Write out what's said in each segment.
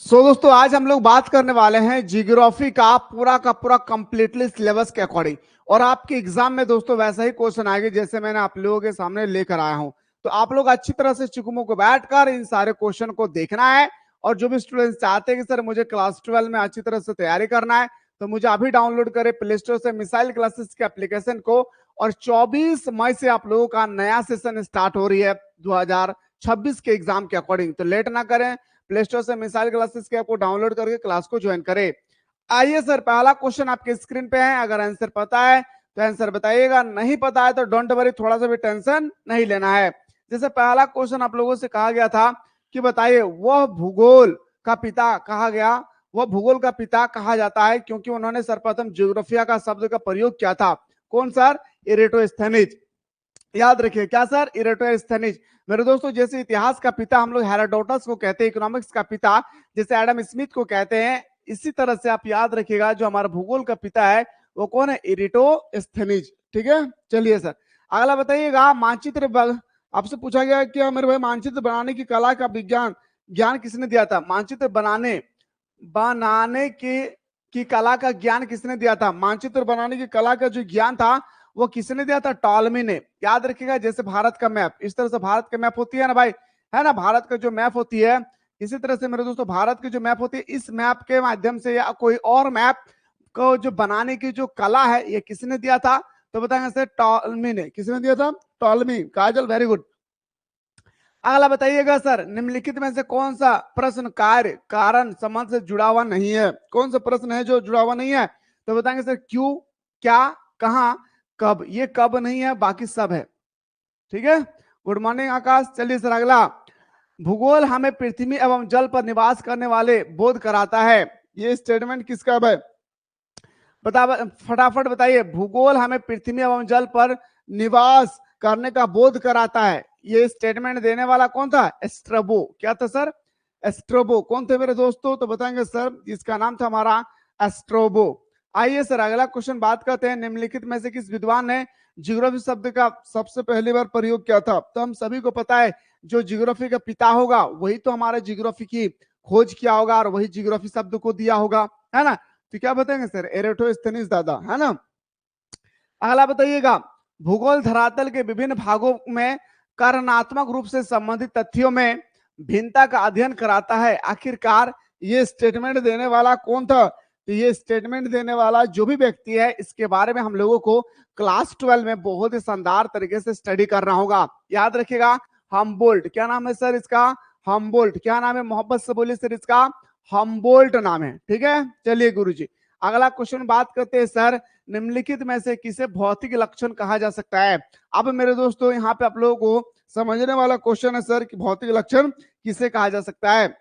दोस्तों आज हम लोग बात करने वाले हैं जियोग्राफी का पूरा कंप्लीटली सिलेबस के अकॉर्डिंग। और आपके एग्जाम में दोस्तों वैसा ही क्वेश्चन आएगा जैसे मैंने आप लोगों के सामने लेकर आया हूं। तो आप लोग अच्छी तरह से चुकमो को बैठकर इन सारे क्वेश्चन को देखना है। और जो भी स्टूडेंट्स चाहते हैं कि सर मुझे क्लास 12 में अच्छी तरह से तैयारी करना है, तो मुझे अभी डाउनलोड करें प्ले स्टोर से मिसाइल क्लासेस के एप्लीकेशन को। और 24 मई से आप लोगों का नया सेशन स्टार्ट हो रही है 2026 के एग्जाम के अकॉर्डिंग। तो लेट ना करें, प्ले स्टोर से मिसाइल क्लासेस के ऐप को डाउनलोड करके क्लास को ज्वाइन करें। आइए सर, पहला क्वेश्चन आपके स्क्रीन पे है। अगर आंसर पता है तो आंसर बताइएगा, नहीं पता है तो डोंट वरी, थोड़ा सा भी टेंशन नहीं लेना है। जैसे पहला क्वेश्चन आप लोगों से कहा गया था कि बताइए वह भूगोल का पिता कहा गया, वह भूगोल का पिता कहा जाता है क्योंकि उन्होंने सर्वप्रथम ज्योग्राफिया का शब्द का प्रयोग किया था। कौन सर? इरेटोस्थेनीज। याद रखिए क्या सर? इरेटोस्थेनीज। मेरे दोस्तों जैसे इतिहास का पिता हम लोग हेरोडोटस को कहते हैं, इकोनॉमिक्स का पिता जैसे एडम स्मिथ को कहते हैं, इसी तरह से आप याद रखिएगा जो हमारा भूगोल का पिता है वो कौन है? इरेटोस्थेनीज। ठीक है, चलिए सर अगला बताइएगा। मानचित्र आपसे पूछा गया कि मेरे भाई मानचित्र बनाने की कला का विज्ञान ज्ञान किसने दिया था? मानचित्र बनाने बनाने की कला का ज्ञान किसने दिया था? मानचित्र बनाने की कला का जो ज्ञान था वो किसने दिया था? टॉलमी ने। याद रखिएगा जैसे भारत का मैप, इस तरह से भारत का मैप होती है ना भाई, है ना, भारत का जो मैप होती है इसी तरह से मेरे दोस्तों भारत की जो मैप होती है, इस मैप के माध्यम से या कोई और मैप को जो बनाने की जो कला है ये किसने दिया था? तो बताएंगे सर टॉलमी ने। किसने दिया था? टॉलमी। काजल वेरी गुड। अगला बताइएगा सर, निम्नलिखित में से कौन सा प्रश्न कार्य कारण संबंध से जुड़ा हुआ नहीं है? कौन सा प्रश्न है जो जुड़ा हुआ नहीं है? तो बताएंगे सर क्यों, क्या, कहां, कब। ये कब नहीं है, बाकी सब है। ठीक है, गुड मॉर्निंग आकाश। चलिए सर अगला। भूगोल हमें पृथ्वी एवं जल पर निवास करने वाले बोध कराता है। ये स्टेटमेंट किसका है? बता फटाफट बताइए। भूगोल हमें पृथ्वी एवं जल पर निवास करने का बोध कराता है, ये स्टेटमेंट देने वाला कौन था? एस्ट्रोबो। क्या था सर? एस्ट्रोबो। कौन थे मेरे दोस्तों? तो बताएंगे सर इसका नाम था हमारा एस्ट्रोबो। आइए सर अगला क्वेश्चन बात करते हैं। निम्नलिखित में से किस विद्वान ने जियोग्राफी शब्द का सबसे पहली बार प्रयोग किया था? तो हम सभी को पता है जो जियोग्राफी का पिता होगा वही तो हमारा जियोग्राफी की खोज किया होगा और वही जियोग्राफी शब्द को दिया होगा, है ना। तो क्या बताएंगे सर? एरेटोस्थेनीज दादा, है ना। अगला बताइएगा। भूगोल धरातल के विभिन्न भागों में कारणात्मक रूप से संबंधित तथ्यों में भिन्नता का अध्ययन कराता है। आखिरकार ये स्टेटमेंट देने वाला कौन था? तो ये स्टेटमेंट देने वाला जो भी व्यक्ति है इसके बारे में हम लोगों को क्लास 12 में बहुत ही शानदार तरीके से स्टडी करना होगा। याद रखिएगा, हमबोल्ट। क्या नाम है सर इसका? हमबोल्ट। क्या नाम है? मोहब्बत से बोलिए सर इसका हमबोल्ट नाम है। ठीक है, चलिए गुरुजी अगला क्वेश्चन बात करते हैं सर। निम्नलिखित में से किसे भौतिक लक्षण कहा जा सकता है? अब मेरे दोस्तों यहाँ पे आप लोगों को समझने वाला क्वेश्चन है सर कि भौतिक लक्षण किसे कहा जा सकता है।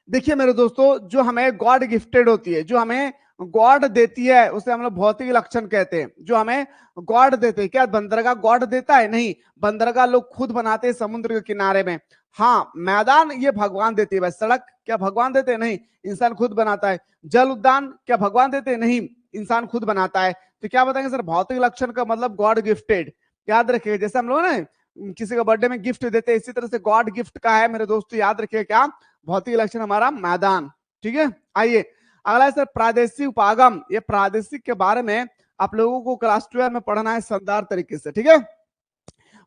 देखिए मेरे दोस्तों, जो हमें गॉड गिफ्टेड होती है, जो हमें गॉड देती है उसे हम लोग भौतिक लक्षण कहते हैं। जो हमें गॉड देते हैं, क्या बंदरगाह गॉड देता है? नहीं, बंदरगाह लोग खुद बनाते हैं समुद्र के किनारे में। हाँ, मैदान ये भगवान देते हैं। सड़क क्या भगवान देते हैं? नहीं, इंसान खुद बनाता है। जल उद्यान क्या भगवान देते हैं? नहीं, इंसान खुद बनाता है। तो क्या बताएंगे सर? भौतिक लक्षण का मतलब गॉड गिफ्टेड। याद रखिएगा जैसे हम लोग ना किसी का बर्थडे में गिफ्ट देते हैं, इसी तरह से गॉड गिफ्ट का है मेरे दोस्तों। याद रखिएगा क्या? भौतिक लक्षण हमारा मैदान। ठीक है, आइए अगला सर प्रादेशिक उपागम। ये प्रादेशिक के बारे में आप लोगों को क्लास 12 में पढ़ना है शानदार तरीके से। ठीक है,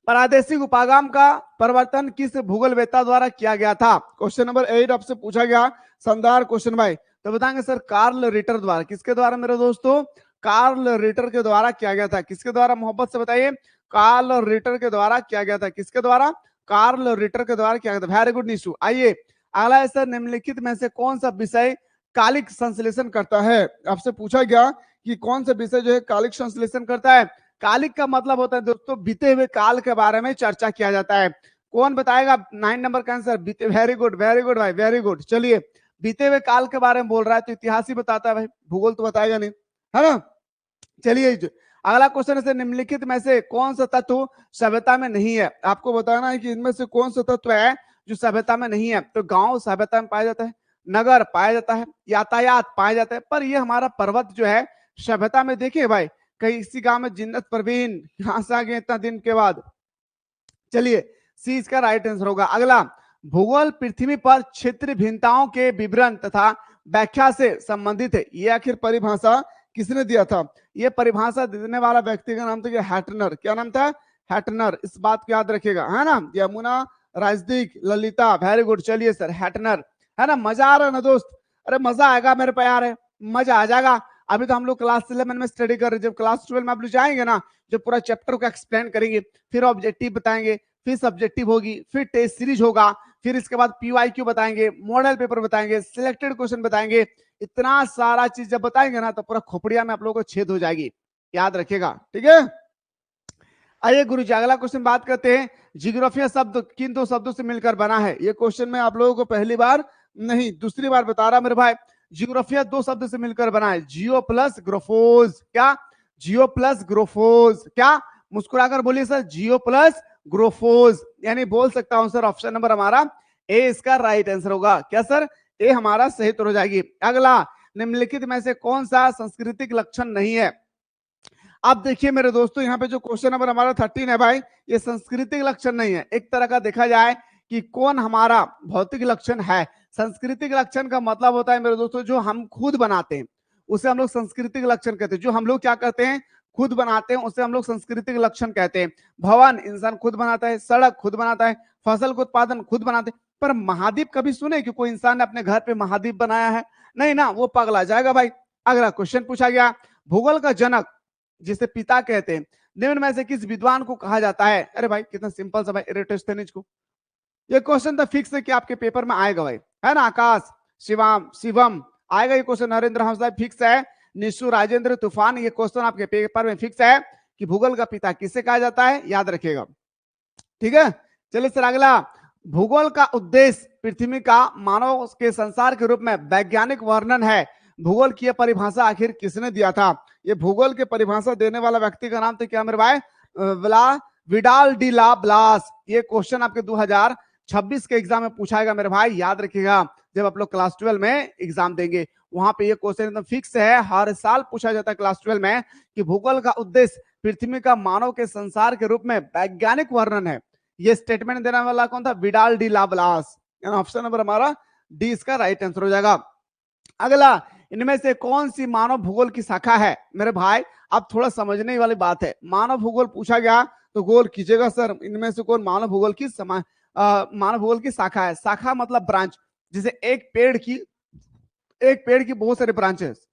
प्रादेशिक उपागम का परिवर्तन किस भूगोलवेत्ता द्वारा किया गया था? क्वेश्चन नंबर 8 आपसे पूछा गया, शानदार क्वेश्चन भाई। तो बताएंगे सर कार्ल रिटर द्वारा। किसके द्वारा मेरे दोस्तों? कार्ल रिटर के द्वारा किया गया था। किसके द्वारा? मोहब्बत से बताइए। कार्ल रिटर के द्वारा किया गया था। किसके द्वारा? कार्ल रिटर के द्वारा किया गया था। Very good Nishu. आइए अगला है सर, निम्नलिखित में से कौन सा विषय कालिक संश्लेषण करता है? आपसे पूछा गया कि कौन सा विषय जो है कालिक संश्लेषण करता है। कालिक का मतलब होता है दोस्तों बीते हुए काल के बारे में चर्चा किया जाता है। कौन बताएगा 9 नंबर का आंसर? बीते। वेरी गुड भाई, वेरी गुड। चलिए बीते हुए काल के बारे में बोल रहा है तो इतिहास ही बताता है भाई, भूगोल तो बताएगा नहीं, है ना। चलिए अगला क्वेश्चन है, निम्नलिखित में से कौन सा तत्व सभ्यता में नहीं है? आपको बताना है कि इनमें से कौन सा तत्व है जो सभ्यता में नहीं है। तो गांव सभ्यता में पाया जाता है, नगर पाया जाता है, यातायात पाया जाता है, पर ये हमारा पर्वत जो है सभ्यता में। देखिए भाई कहीं इसी गांव में जिन्नत परवीन कहां से आ गए इतना दिन के बाद। चलिए सी इसका राइट आंसर होगा। अगला, भूगोल पृथ्वी पर क्षेत्रीय भिन्नताओं के विवरण तथा व्याख्या से संबंधित है। ये आखिर परिभाषा किसने दिया था? ये परिभाषा देने वाला व्यक्ति का नाम था हैटनर। क्या नाम था? हैटनर। इस बात को याद रखिएगा, है ना। Yamuna, Rajdeep, Lalita, very good. चलिए सर, हैटनर, है ना। मजा आ रहा है ना दोस्त? अरे मजा आएगा मेरे प्यार है, मजा आ जाएगा। अभी तो हम लोग क्लास 11 में स्टडी कर रहे हैं, जब क्लास 12 में आप लोग जाएंगे ना, जब पूरा चैप्टर को एक्सप्लेन करेंगे, फिर ऑब्जेक्टिव बताएंगे, फिर सब्जेक्टिव होगी, फिर टेस्ट सीरीज होगा, फिर इसके बाद पीवाईक्यू बताएंगे, मॉडल पेपर बताएंगे, सिलेक्टेड क्वेश्चन बताएंगे। इतना सारा चीज जब बताएंगे ना तो पूरा खोपड़िया में आप लोगों को छेद हो जाएगी, याद रखिएगा, ठीक है। आइए गुरु जी, अगला क्वेश्चन बात करते हैं। जियोग्राफिया शब्द किन दो शब्दों से मिलकर बना है? ये क्वेश्चन मैं आप लोगों को पहली बार नहीं दूसरी बार बता रहा मेरे भाई। जियोग्राफिया दो शब्द से मिलकर बना है, जियो प्लस ग्रोफोज। क्या? जियो प्लस ग्रोफोज। क्या? मुस्कुराकर बोलिए सर, जियो प्लस ग्रोफोज। यानी बोल सकता हूं सर, ऑप्शन नंबर हमारा ए इसका राइट आंसर होगा। क्या सर? ए हमारा सही तो हो जाएगी। अगला, निम्नलिखित में से कौन सा सांस्कृतिक लक्षण नहीं है? अब देखिए मेरे दोस्तों, यहाँ पे जो क्वेश्चन नंबर हमारा 13 है भाई, ये सांस्कृतिक लक्षण नहीं है। एक तरह का देखा जाए कि कौन हमारा भौतिक लक्षण है। सांस्कृतिक लक्षण का मतलब होता है मेरे दोस्तों, जो हम खुद बनाते हैं उसे हम लोग सांस्कृतिक लक्षण कहते हैं। जो हम लोग क्या करते हैं, खुद बनाते हैं, उसे हम लोग सांस्कृतिक लक्षण कहते हैं। भवन इंसान खुद बनाता है, सड़क खुद बनाता है, फसल का उत्पादन खुद बनाते हैं। पर महाद्वीप कभी सुने कि कोई इंसान ने अपने घर पे महाद्वीप बनाया है? नहीं ना, वो पगला जाएगा भाई। अगला क्वेश्चन पूछा गया, भूगोल का जनक जिसे पिता कहते हैं, निम्न में से किस विद्वान को कहा जाता है? अरे भाई कितना सिंपल सा भाई, एरिस्टोफेनीज को। ये क्वेश्चन तो फिक्स है कि आपके पेपर में आएगा भाई, है ना। आकाश, शिवम शिवम आएगा ये क्वेश्चन। नरेंद्र हंसराज फिक्स है। निशु, राजेंद्र, तूफान, ये क्वेश्चन आपके पेपर में फिक्स है कि भूगोल का पिता किसे कहा जाता है, याद रखिएगा, ठीक है। चलिए सर अगला, भूगोल का उद्देश्य पृथ्वी का मानव के संसार के रूप में वैज्ञानिक वर्णन है। भूगोल की परिभाषा आखिर किसने दिया था? ये भूगोल की परिभाषा देने वाला व्यक्ति का नाम था क्या मेरे भाई? विडाल डी ला ब्लास। ये क्वेश्चन आपके 2026 के एग्जाम में पूछाएगा मेरे भाई, याद रखिएगा। जब आप लोग क्लास 12 में एग्जाम देंगे वहां पे ये क्वेश्चन एकदम फिक्स है, हर साल पूछा जाता है क्लास 12 में कि भूगोल का उद्देश्य पृथ्वी का मानव के संसार के रूप में वैज्ञानिक वर्णन है। ये स्टेटमेंट देने वाला कौन था? विडाल डी ला ब्लास। ऑप्शन नंबर हमारा डी इसका राइट आंसर हो जाएगा। अगला, इनमें से कौन सी मानव भूगोल की शाखा है? मेरे भाई अब थोड़ा समझने वाली बात है। मानव भूगोल पूछा गया तो गोल कीजिएगा सर, इनमें से कौन मानव भूगोल की मानव भूगोल की शाखा है? शाखा मतलब ब्रांच, जिसे एक पेड़ की बहुत सारे ब्रांचेस।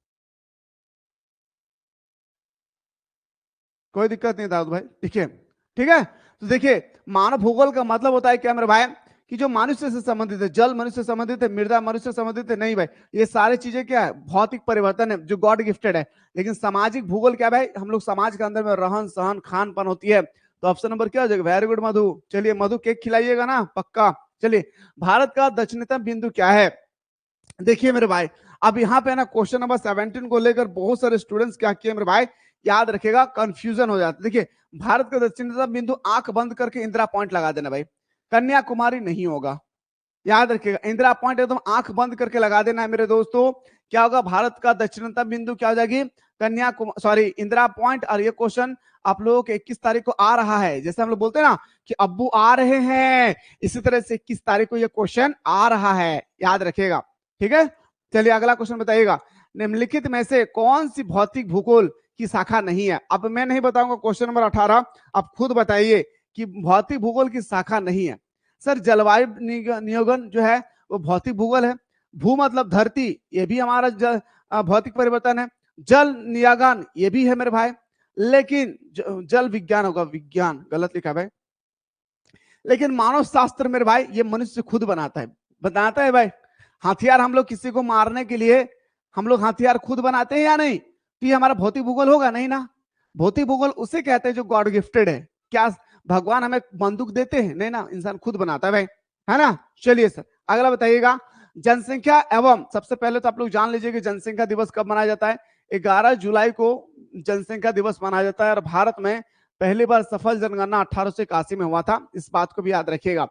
कोई दिक्कत नहीं दाऊद भाई, ठीक है, ठीक है। तो देखिए, मानव भूगोल का मतलब होता है क्या मेरे भाई, कि जो मनुष्य से संबंधित है, जल मनुष्य से संबंधित है, मृदा मनुष्य से संबंधित है। नहीं भाई, ये सारी चीजें क्या है? भौतिक परिवर्तन है जो गॉड गिफ्टेड है। लेकिन सामाजिक भूगोल क्या भाई? हम लोग समाज के अंदर में रहन सहन खान पान होती है। तो ऑप्शन नंबर क्या हो जाएगा? वेरी गुड मधु। चलिए मधु, केक खिलाइएगा ना पक्का। चलिए, भारत का दक्षिणतम बिंदु क्या है? देखिए मेरे भाई, अब यहाँ पे ना क्वेश्चन नंबर 17 को लेकर बहुत सारे स्टूडेंट्स क्या किए मेरे भाई, याद रखेगा, कंफ्यूजन हो जाता है। देखिए, भारत का दक्षिणतम बिंदु, आंख बंद करके इंदिरा पॉइंट लगा देना भाई, कन्याकुमारी नहीं होगा, याद रखिएगा। इंदिरा पॉइंट एकदम आंख बंद करके लगा देना है मेरे दोस्तों। क्या होगा? भारत का दक्षिणतम बिंदु क्या हो जाएगी? Kanyakumari, sorry Indira point. और ये क्वेश्चन आप लोगों को 21 तारीख को आ रहा है। जैसे हम लोग बोलते हैं ना कि अब्बू आ रहे हैं, इसी तरह से 21 तारीख को ये क्वेश्चन आ रहा है, याद रखिएगा, ठीक है। चलिए अगला क्वेश्चन बताइएगा, निम्नलिखित में से कौन सी भौतिक भूगोल की शाखा नहीं है? अब मैं नहीं बताऊंगा, क्वेश्चन नंबर 18 आप खुद बताइए कि भौतिक भूगोल की शाखा नहीं है। सर जलवायु नियोजन जो है वो भौतिक भूगोल है। भू मतलब धरती, ये भी हमारा भौतिक परिवर्तन है। जल नियागन ये भी है मेरे भाई, लेकिन जल विज्ञान होगा, विज्ञान गलत लिखा भाई। लेकिन मानव शास्त्र मेरे भाई ये मनुष्य खुद बनाता है भाई। हथियार हम लोग किसी को मारने के लिए हम लोग हथियार खुद बनाते हैं या नहीं? तो ये हमारा भौतिक भूगोल होगा नहीं ना। भौतिक भूगोल उसे कहते हैं जो गॉड गिफ्टेड है। क्या भगवान हमें बंदूक देते हैं? नहीं ना, इंसान खुद बनाता है भाई, है ना। चलिए सर अगला बताइएगा, जनसंख्या एवं, सबसे पहले तो आप लोग जान लीजिए कि जनसंख्या दिवस कब मनाया जाता है? 11 जुलाई को जनसंख्या दिवस मनाया जाता है। और भारत में पहली बार सफल जनगणना 1881 में हुआ था, इस बात को भी याद रखिएगा।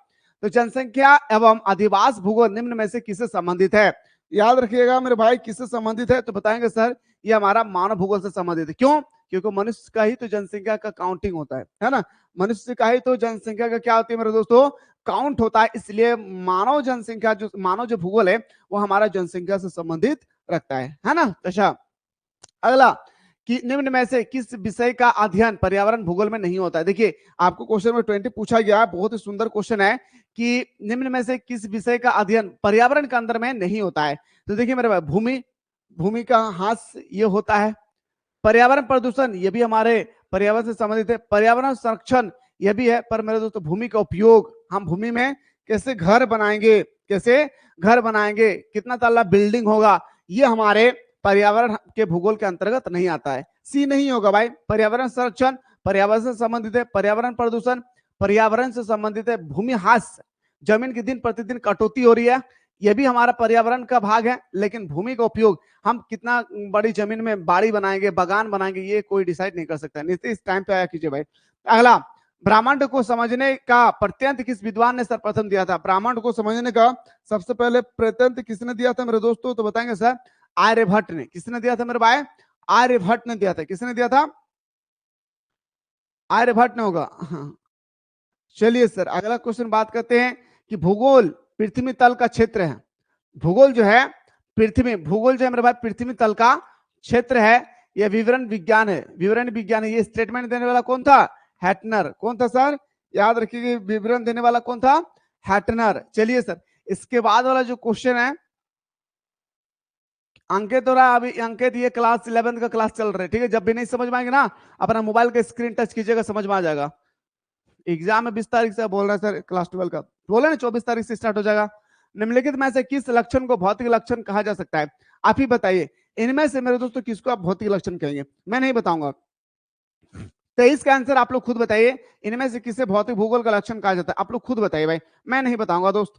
तो जनसंख्या एवं अधिवास भूगोल निम्न में से किससे संबंधित है? याद रखिएगा मेरे भाई, किससे संबंधित है? तो बताएंगे सर ये हमारा मानव भूगोल से संबंधित है। क्यों? क्योंकि मनुष्य का ही तो जनसंख्या का काउंटिंग होता है ना। मनुष्य का ही तो जनसंख्या का क्या होती है मेरे दोस्तों? काउंट होता है, इसलिए मानव जनसंख्या जो मानव जो भूगोल है वो हमारा जनसंख्या से संबंधित रखता है ना। अच्छा, अगला कि निम्न में से किस विषय का अध्ययन पर्यावरण भूगोल में नहीं होता है। देखिए आपको क्वेश्चन नंबर 20 पूछा गया है, बहुत ही सुंदर क्वेश्चन है कि निम्न में से किस विषय का अध्ययन पर्यावरण के अंदर में नहीं होता है। तो देखिए मेरे भाई, भूमि, भूमि का ह्रास ये होता है, पर्यावरण प्रदूषण ये भी हमारे पर्यावरण से संबंधित है, पर्यावरण संरक्षण ये भी है, पर मेरे दोस्तों भूमि का उपयोग, हम भूमि में कैसे घर बनाएंगे, कैसे घर बनाएंगे, कितना तल्ला बिल्डिंग होगा, ये हमारे पर्यावरण के भूगोल के अंतर्गत नहीं आता है। सी नहीं होगा भाई, पर्यावरण संरक्षण पर्यावरण से संबंधित है, पर्यावरण प्रदूषण पर्यावरण से संबंधित है, भूमि ह्रास जमीन की दिन प्रतिदिन कटौती हो रही है, यह भी हमारा पर्यावरण का भाग है, लेकिन भूमि का उपयोग हम कितना बड़ी जमीन में बाड़ी बनाएंगे, बागान बनाएंगे, ये कोई डिसाइड नहीं कर सकता। नीति इस टाइम पे आया कीजिए भाई। अगला, ब्रह्मांड को समझने का प्रत्यंत किस विद्वान ने सर्वप्रथम दिया था। ब्रह्मांड को समझने का सबसे पहले प्रत्यंत किसने दिया था मेरे दोस्तों, तो बताएंगे सर आर्यभट्ट ने। किसने दिया था मेरे भाई, आर्यभट्ट ने दिया था। किसने दिया था, आर्यभट्ट ने होगा। चलिए सर अगला क्वेश्चन बात करते हैं कि भूगोल पृथ्वी तल का क्षेत्र है। भूगोल जो है पृथ्वी, भूगोल जो है मेरे भाई पृथ्वी तल का क्षेत्र है, यह विवरण विज्ञान है, विवरण विज्ञान है। ये स्टेटमेंट देने वाला कौन था, हैटनर। कौन था सर, याद रखिए, विवरण देने वाला कौन था, हैटनर। चलिए सर इसके बाद वाला जो क्वेश्चन है, अंकित हो रहा है अभी, अंकित ये क्लास 11 का क्लास चल रहा है, ठीक है। जब भी नहीं समझ में आएंगे ना, अपना मोबाइल का स्क्रीन टच कीजिएगा, समझ में आ जाएगा। एग्जाम में 20 तारीख से बोल रहा है सर, क्लास 12 का बोला ना 24 तारीख से स्टार्ट हो जाएगा। निम्नलिखित में से किस लक्षण को भौतिक लक्षण कहा जा सकता है, आप ही बताइए। इनमें से मेरे दोस्तों किसको आप भौतिक लक्षण कहेंगे, मैं नहीं बताऊंगा। 23 का आंसर आप लोग खुद बताइए, इनमें से किसे भौतिक भूगोल का लक्षण कहा जाता है, आप लोग खुद बताइए भाई, मैं नहीं बताऊंगा दोस्त।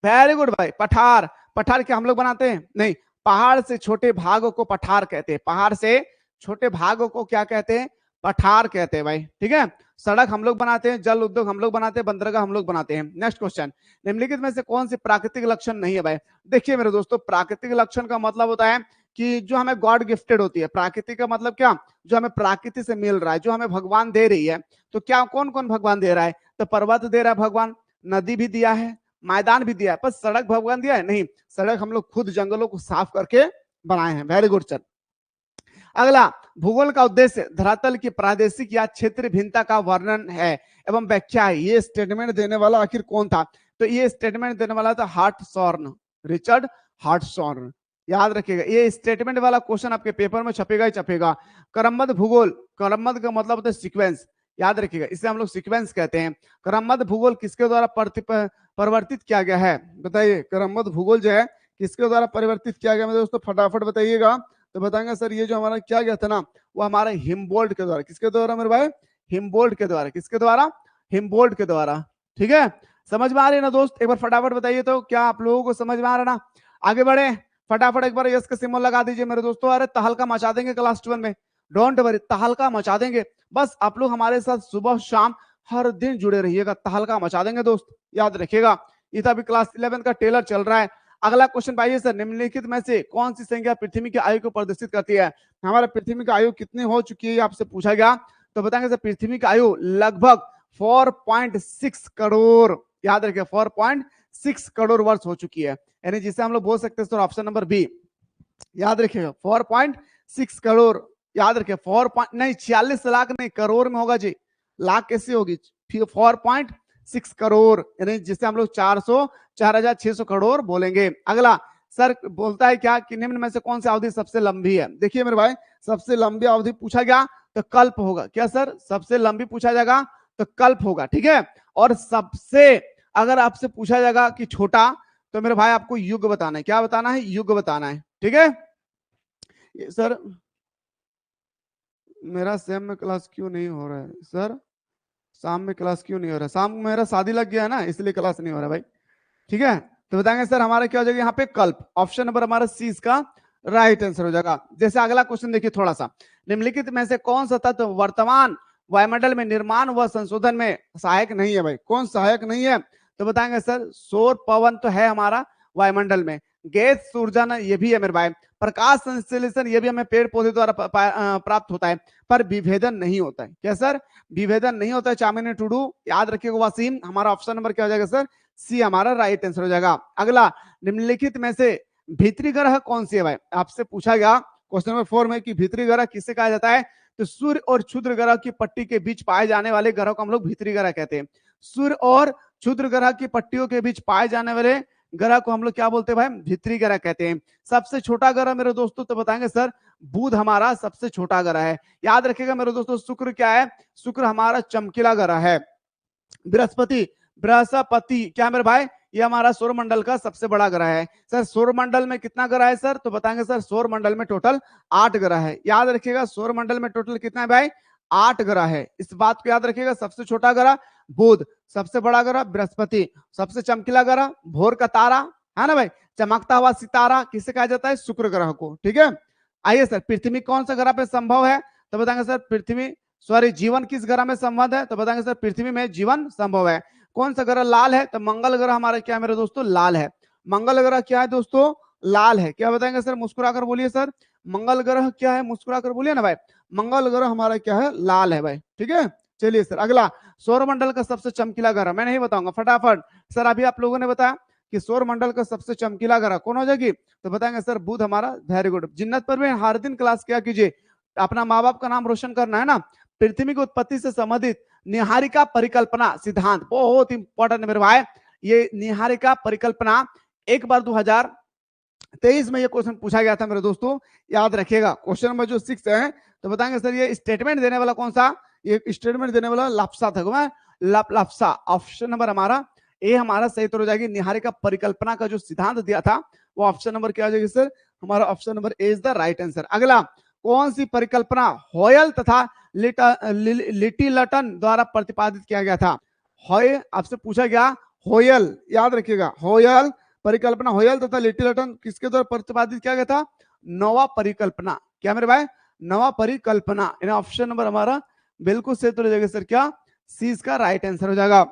वेरी गुड भाई, पठार। पठार क्या हम लोग बनाते हैं, नहीं, पहाड़ से छोटे भागों को पठार कहते हैं, पहाड़ से छोटे भागों को क्या कहते हैं, पठार कहते हैं भाई, ठीक है। सड़क हम लोग बनाते हैं, जल उद्योग हम लोग बनाते हैं, बंदरगाह हम लोग बनाते हैं। नेक्स्ट क्वेश्चन, निम्नलिखित में से कौन सी प्राकृतिक लक्षण नहीं है भाई। देखिए मेरे दोस्तों, प्राकृतिक लक्षण का मतलब होता है कि जो हमें गॉड गिफ्टेड होती है। प्राकृतिक का मतलब क्या, जो हमें प्रकृति से मिल रहा है, जो हमें भगवान दे रही है। तो क्या कौन कौन भगवान दे रहा है, तो पर्वत दे रहा है भगवान, नदी भी दिया है, मैदान भी दिया है, पर सड़क भगवान दिया है नहीं, सड़क हम लोग खुद जंगलों को साफ करके बनाए हैं। Very good sir. अगला, भूगोल का उद्देश्य धरातल की प्रादेशिक या क्षेत्र भिन्नता का वर्णन है एवं व्याख्या है। ये स्टेटमेंट देने वाला आखिर कौन था, तो ये स्टेटमेंट देने वाला था हार्टशॉर्न, रिचर्ड हार्टशॉर्न। याद रखिएगा, ये स्टेटमेंट वाला क्वेश्चन आपके पेपर में छपेगा ही छपेगा। क्रमबद्ध भूगोल, क्रमबद्ध का मतलब होता है सीक्वेंस, याद रखिएगा, इसे हम लोग सीक्वेंस कहते हैं। क्रमबद्ध भूगोल किसके द्वारा परिवर्तित किया गया है, बताइए। क्रमबद्ध भूगोल जो है किसके द्वारा परिवर्तित किया गया, मेरे दोस्तों फटाफट बताइएगा। तो बताएंगे सर ये जो हमारा क्या गया था ना, वो हमारा हिमबोल्ट के द्वारा। किसके द्वारा मेरे भाई, हिमबोल्ट के द्वारा। किसके द्वारा, हिमबोल्ट के द्वारा, ठीक है। समझ में आ रही है ना दोस्त, एक बार फटाफट बताइए तो, क्या आप लोगों को समझ में आ रहा ना। आगे बढ़े, फटाफट एक बार यस का सिंबल लगा दीजिए मेरे दोस्तों। अरे तहलका मचा देंगे क्लास 12 में, डोंट वरी, तहलका मचा देंगे। बस आप लोग हमारे साथ सुबह शाम हर दिन जुड़े रहिएगा, तहलका मचा देंगे दोस्त, याद रखिएगा। ये तो अभी क्लास 11 का टेलर चल रहा है। अगला क्वेश्चन पाइए सर, निम्नलिखित में से कौन सी संख्या पृथ्वी की आयु को प्रदर्शित करती है। हमारा पृथ्वी की आयु कितनी हो चुकी है आपसे पूछा गया, तो बताएंगे सर पृथ्वी की आयु लगभग 4.6 करोड़, याद रखिए 4.6 करोड़ वर्ष हो चुकी है, यानी जिसे हम लोग बोल सकते हैं सर ऑप्शन नंबर बी, याद रखिएगा 4.6 करोड़। याद रखिए 46 लाख नहीं, करोड़ में होगा जी, लाख कैसे होगी, 4.6 करोड़, यानी जिसे हम लोग 4,600 करोड़ बोलेंगे। अगला सर बोलता है क्या कि निम्न में से कौन सी अवधि सबसे लंबी है। देखिए मेरे भाई, सबसे लंबी अवधि पूछा गया तो कल्प होगा। क्या सर, सबसे लंबी पूछा जाएगा तो कल्प होगा, ठीक है। और सबसे अगर आपसे पूछा जाएगा कि छोटा, तो मेरे भाई आपको युग बताना है। क्या बताना है, युग बताना है, ठीक है। ये सर मेरा सेम में क्लास क्यों नहीं हो रहा है सर, शाम में क्लास क्यों नहीं हो रहा है, शाम में मेरा शादी लग गया है ना, इसलिए क्लास नहीं हो रहा भाई, ठीक है। तो बताएंगे सर हमारा क्या हो जाएगा यहाँ पे, कल्प। ऑप्शन नंबर हमारा सी इसका राइट आंसर हो जाएगा। जैसे अगला क्वेश्चन देखिए थोड़ा सा, निम्नलिखित में से कौन सा तत्व वर्तमान वायुमंडल में निर्माण व संशोधन में सहायक नहीं है भाई, कौन सहायक नहीं है, तो बताएंगे सर सौर पवन तो है हमारा वायुमंडल में, गैस सूर्जन ये भी है मेरे भाई, प्रकाश संश्लेषण ये भी हमें पेड़ पौधे द्वारा प्राप्त होता है, पर विभेदन नहीं होता है। क्या सर? विभेदन नहीं होता है। चामिनी टुडू, याद रखिएगा वसीम। हमारा ऑप्शन नंबर क्या हो जाएगा सर? सी हमारा राइट आंसर हो जाएगा। अगला, निम्नलिखित में से भीतरी ग्रह कौन सी है भाई? आपसे पूछा गया क्वेश्चन नंबर 4 में कि भीतरी ग्रह किसे कहा जाता है? तो सूर्य और क्षुद्र ग्रह की पट्टी के बीच पाए जाने वाले ग्रह को हम लोग भीतरी ग्रह कहते हैं। सूर्य और क्षुद्र ग्रह की पट्टियों के बीच पाए जाने वाले ग्रह को हम लोग क्या बोलते हैं भाई? भीतरी ग्रह कहते हैं। सबसे छोटा ग्रह मेरे दोस्तों तो बताएंगे सर, बुध हमारा सबसे छोटा ग्रह है। याद रखिएगा मेरे दोस्तों, शुक्र क्या है? शुक्र हमारा चमकीला ग्रह है। बृहस्पति, बृहस्पति क्या मेरे भाई? ये हमारा सौरमंडल का सबसे बड़ा ग्रह है। सर सौरमंडल में कितना ग्रह है सर? तो बताएंगे सर, सौरमंडल में टोटल 8 ग्रह है। याद रखिएगा सौरमंडल में टोटल कितना है भाई? 8 ग्रह है। इस बात को याद रखिएगा। सबसे छोटा ग्रह बुध, सबसे बड़ा ग्रह बृहस्पति, सबसे चमकीला ग्रह भोर का तारा है ना भाई, चमकता हुआ सितारा किसे कहा जाता है? शुक्र ग्रह को। ठीक है। आइए सर, पृथ्वी कौन सा ग्रह पे संभव है? तो बताएंगे सर पृथ्वी, सॉरी जीवन किस ग्रह में संभव है? तो बताएंगे सर पृथ्वी में जीवन संभव है। कौन सा ग्रह लाल है? तो मंगल ग्रह हमारा क्या है मेरे दोस्तों? लाल है। मंगल ग्रह क्या है दोस्तों? लाल है। क्या बताएंगे सर? मुस्कुराकर बोलिए सर, मंगल ग्रह क्या है? मुस्कुराकर बोलिए ना भाई। मंगल ग्रह हमारा क्या है? लाल है भाई। ठीक है। चलिए सर अगला, सौरमंडल का सबसे चमकीला ग्रह मैं नहीं बताऊंगा, फटाफट सर। अभी आप लोगों ने बताया कि सौरमंडल का सबसे चमकीला ग्रह कौन हो जाएगी? तो बताएंगे सर बुध हमारा। Very good. जिन्नत पर भी हर दिन क्लास क्या कीजिए, अपना माँ बाप का नाम रोशन करना है ना। पृथ्वी की उत्पत्ति से संबंधित निहारिका परिकल्पना सिद्धांत बहुत इंपॉर्टेंट मेरे भाई। ये निहारिका परिकल्पना एक बार 2023 में ये क्वेश्चन पूछा गया था मेरे दोस्तों, याद रखिएगा। क्वेश्चन नंबर जो 6 है, तो बताएंगे सर ये स्टेटमेंट देने वाला कौन सा? ये स्टेटमेंट देने वाला लाप्सा था। लाप्सा ऑप्शन नंबर हमारा ए हमारा सही तो हो जाएगी। निहारिका परिकल्पना का जो सिद्धांत दिया था वो ऑप्शन नंबर क्या हो जाएगी सर? हमारा option number A is the right answer. अगला, कौन सी परिकल्पना हॉयल तथा लिटिलटन द्वारा प्रतिपादित किया गया था? हॉय आपसे पूछा गया, हॉयल याद रखिएगा, हॉयल परिकल्पना, हॉयल तथा लिटिलटन किसके द्वारा प्रतिपादित किया गया था? नोवा परिकल्पना। क्या मेरे भाई? नोवा परिकल्पना। ऑप्शन नंबर हमारा बिल्कुल सही तो हो जाएगा सर, क्या? सी इसका राइट आंसर हो जाएगा।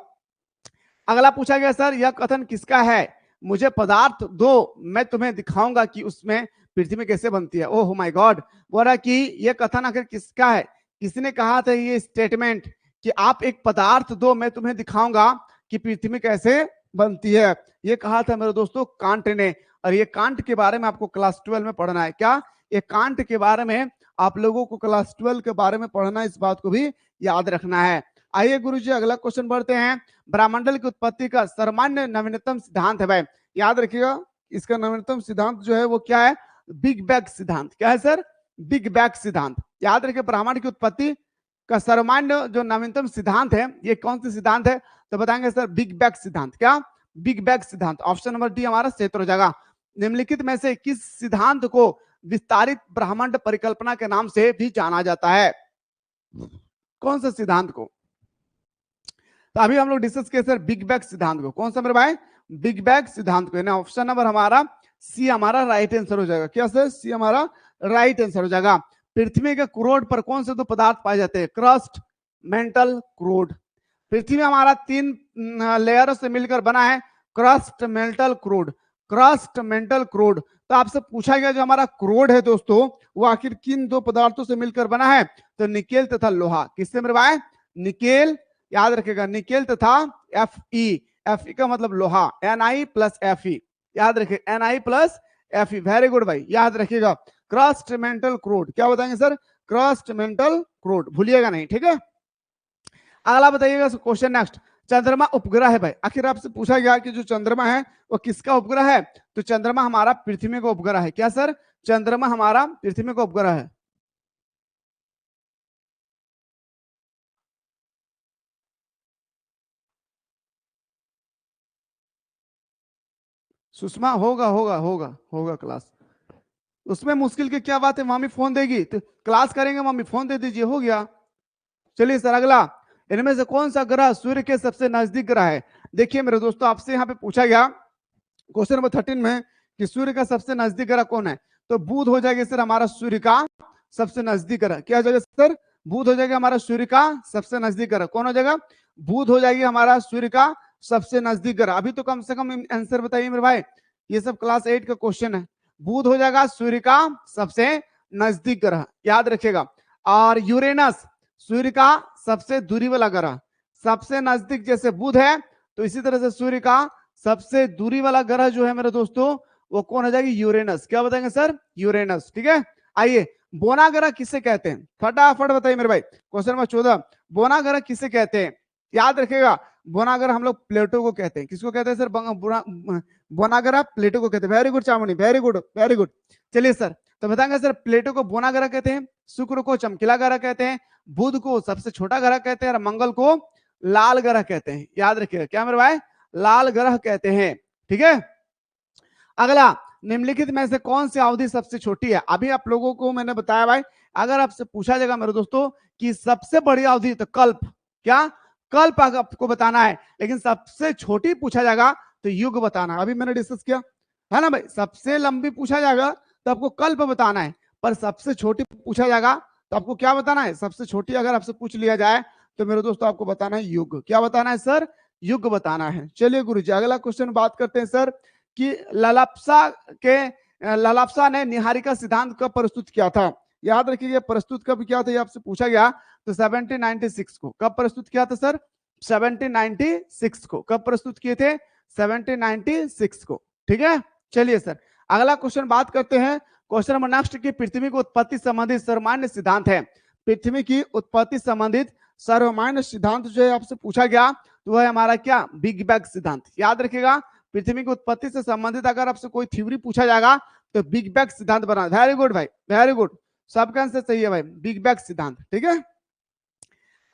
अगला पूछा गया सर, यह कथन किसका है? मुझे पदार्थ दो, मैं तुम्हें दिखाऊंगा कि उसमें पृथ्वी कैसे बनती है। ओह माय गॉड, बोला कि यह कथन आखिर किसका है? किसने कहा था ये स्टेटमेंट कि आप एक पदार्थ दो, मैं तुम्हें दिखाऊंगा कि पृथ्वी कैसे बनती है? ये कहा था मेरे दोस्तों कांट ने। और ये कांट के बारे में आपको क्लास 12 में पढ़ना है। क्या? ये कांट के बारे में आप लोगों को क्लास 12 के बारे में पढ़ना, इस बात को भी याद रखना है। आइए गुरुजी अगला क्वेश्चन बढ़ते हैं। ब्रह्मांडल की उत्पत्ति का सर्वमान्य नवीनतम सिद्धांत है भाई, याद रखिएगा। इसका नवीनतम सिद्धांत जो है वो क्या है? बिग बैंग सिद्धांत। क्या है सर? बिग बैंग सिद्धांत। याद रखिए, ब्रह्मांड की उत्पत्ति का सर्वमान्य जो नवीनतम सिद्धांत है, ये कौन सी सिद्धांत है? तो बताएंगे सर बिग बैंग सिद्धांत। क्या? बिग बैंग सिद्धांत। ऑप्शन नंबर डी हमारा सही हो जाएगा। निम्नलिखित में से किस सिद्धांत को विस्तारित ब्रह्मांड परिकल्पना के नाम से भी जाना जाता है? कौन सा सिद्धांत को? तो अभी हम लोग डिस्कस किए सर बिग बैंग सिद्धांत को। कौन सा मेरे भाई? बिग बैंग सिद्धांत को। ऑप्शन नंबर हमारा सी हमारा राइट आंसर हो जाएगा। क्या सर? सी हमारा राइट आंसर हो जाएगा। पृथ्वी के क्रोड पर कौन से दो पदार्थ पाए जाते हैं? Crust, mantle, क्रोड। पृथ्वी हमारा 3 लेयरों से मिलकर बना है, क्रस्ट, मेंटल, क्रोड। क्रस्ट, मेंटल, क्रोड। तो आपसे पूछा गया जो हमारा क्रोड है दोस्तों, वो आखिर किन दो पदार्थों से मिलकर बना है? तो निकेल तथा लोहा। किससे मेरे भाई? निकेल, याद रखेगा, निकेल तथा Fe। Fe का मतलब लोहा, Na प्लस Fe। याद रखिए, Na plus Fe। Very good भाई, याद रखिएगा। क्रस्ट, मेंटल, क्रोड। क्या बताएंगे सर? क्रस्ट, मेंटल, क्रोड, भूलिएगा नहीं। ठीक है। अगला बताइएगा क्वेश्चन नेक्स्ट। चंद्रमा उपग्रह है भाई। आखिर आपसे पूछा गया कि जो चंद्रमा है वो किसका उपग्रह है? तो चंद्रमा हमारा पृथ्वी का उपग्रह है। क्या सर? चंद्रमा हमारा पृथ्वी का उपग्रह है। सुषमा होगा होगा होगा होगा क्लास, उसमें मुश्किल की क्या बात है? मम्मी फोन देगी तो क्लास करेंगे, मम्मी फोन दे दीजिए, हो गया। चलिए सर अगला, इनमें से कौन सा ग्रह सूर्य के सबसे नजदीक ग्रह है? देखिए मेरे दोस्तों, आपसे यहाँ पे पूछा गया क्वेश्चन नंबर 13 में कि सूर्य का सबसे नजदीक ग्रह कौन है? तो बुध हो जाएगा सर हमारा सूर्य का सबसे नजदीक ग्रह। क्या हो जाएगा सर? बुध हो जाएगा हमारा सूर्य का सबसे नजदीक ग्रह। कौन हो जाएगा? बुध हो जाएगी हमारा सूर्य का सबसे नजदीक ग्रह। अभी तो कम से कम आंसर बताइए मेरे भाई, ये सब क्लास 8 का क्वेश्चन है। बुध हो जाएगा सूर्य का सबसे नजदीक ग्रह, याद रखिएगा। और यूरेनस सूर्य का सबसे दूरी वाला ग्रह, सबसे नजदीक जैसे बुध है, तो इसी तरह से सूर्य का सबसे दूरी वाला ग्रह जो है मेरे दोस्तों वो कौन हो जाएगी? यूरेनस। क्या बताएंगे सर? यूरेनस। ठीक है, आइए बोना ग्रह किसे कहते हैं? फटाफट बताइए मेरे भाई। क्वेश्चन नंबर 14, बोना ग्रह किसे कहते हैं? याद रखिएगा, बोना ग्रह हम लोग प्लेटो को कहते हैं। किसको कहते हैं सर? बोना ग्रह प्लेटो को कहते हैं। Very good Chamuni, very good very good. चलिए सर, तो बताएंगे सर प्लेटो को बोना ग्रह कहते हैं, शुक्र को चमकीला ग्रह कहते हैं, बुध को सबसे छोटा ग्रह कहते हैं, और मंगल को लाल ग्रह कहते हैं। याद रखिएगा, क्या मेरे भाई? लाल ग्रह कहते हैं। ठीक है, अगला, निम्नलिखित में से कौन सी अवधि सबसे छोटी है? अभी आप लोगों को मैंने बताया भाई, अगर आपसे पूछा जाएगा मेरे दोस्तों कि सबसे बड़ी अवधि, तो कल्प, क्या कल्प आपको बताना है, लेकिन सबसे छोटी पूछा जाएगा तो युग बताना है। अभी मैंने डिस्कस किया है ना भाई, सबसे लंबी पूछा जाएगा तो आपको कल्प बताना है, पर सबसे छोटी पूछा जाएगा तो आपको क्या बताना है? सबसे छोटी अगर आपसे पूछ लिया जाए तो मेरे दोस्तों आपको बताना है युग। क्या बताना है सर? युग बताना है। चलिए गुरुजी, अगला क्वेश्चन बात करते हैं सर कि ललाप्सा ने निहारिका सिद्धांत कब प्रस्तुत किया था? याद रखिए, प्रस्तुत कब किया था ये आपसे पूछा गया, तो 1796 को। कब प्रस्तुत किया था सर? 1796 को। कब प्रस्तुत किए थे? 1796 को। ठीक है, चलिए सर अगला क्वेश्चन बात करते हैं। क्वेश्चन नंबर नेक्स्ट की पृथ्वी की उत्पत्ति संबंधित सर्वमान्य सिद्धांत है। पृथ्वी की उत्पत्ति संबंधित सर्वमान्य सिद्धांत जो है आपसे पूछा गया, तो वह हमारा क्या? बिग बैंग सिद्धांत। याद रखिएगा, पृथ्वी की उत्पत्ति से संबंधित अगर आपसे कोई थ्योरी पूछा जाएगा तो बिग बैंग सिद्धांत बना। वेरी गुड भाई, वेरी गुड, सबका आंसर सही है भाई, बिग बैंग सिद्धांत। ठीक है,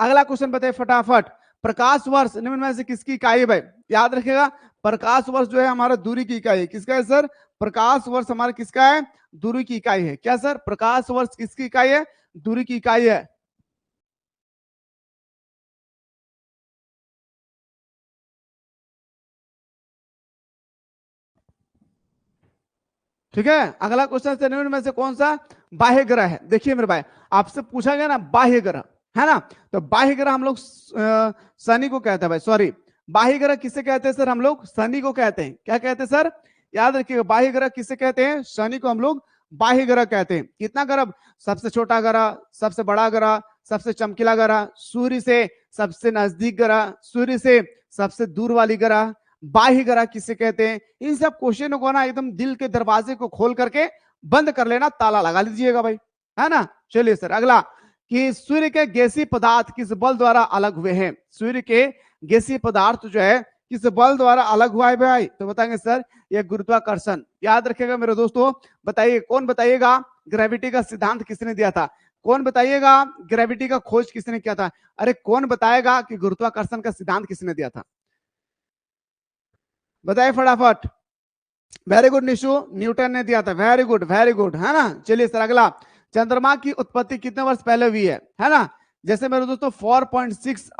अगला क्वेश्चन बताइए फटाफट। प्रकाश वर्ष निम्न में से किसकी इकाई है भाई? याद रखिएगा, प्रकाश वर्ष जो है हमारा दूरी की इकाई है। किसका है सर? प्रकाश वर्ष हमारा किसका है? दूरी की इकाई है। क्या सर? प्रकाश वर्ष किसकी इकाई है? दूरी की इकाई है। ठीक है, अगला क्वेश्चन से निम्न में से कौन सा बाह्य ग्रह है? देखिए मेरे भाई, आपसे पूछा गया ना बाह्य ग्रह, है ना, तो बाह्य ग्रह हम लोग शनि को कहते हैं भाई। सॉरी, बाह्य ग्रह किसे कहते हैं सर? हम लोग शनि को कहते हैं। क्या कहते हैं सर? याद रखिएगा, बाह्य ग्रह किसे कहते हैं? शनि को हम लोग बाह्य ग्रह कहते हैं। कितना ग्रह? सबसे छोटा ग्रह, सबसे बड़ा ग्रह, सबसे चमकीला ग्रह, सूर्य से सबसे नजदीक ग्रह, सूर्य से सबसे दूर वाली ग्रह, बाह्य ग्रह किसे कहते हैं? इन सब क्वेश्चनों को ना एकदम दिल के दरवाजे को खोल करके बंद कर लेना, ताला लगा लीजिएगा भाई, है ना। चलिए सर अगला, कि सूर्य के गैसीय पदार्थ किस बल द्वारा अलग हुए हैं? सूर्य के गैसीय पदार्थ जो है किस बल द्वारा अलग हुआ है भाई? तो बताएंगे सर ये गुरुत्वाकर्षण। याद रखिएगा मेरे दोस्तों, बताइए कौन बताइएगा ग्रेविटी का सिद्धांत किसने दिया था? कौन बताइएगा ग्रेविटी का खोज किसने किया था? अरे कौन बताएगा कि गुरुत्वाकर्षण का सिद्धांत किसने दिया था? बताइए फटाफट। वेरी गुड निशु, न्यूटन ने दिया था। वेरी गुड वेरी गुड, है ना। चलिए सर अगला, चंद्रमा की उत्पत्ति कितने वर्ष पहले हुई है ना? जैसे मेरे दोस्तों 4.6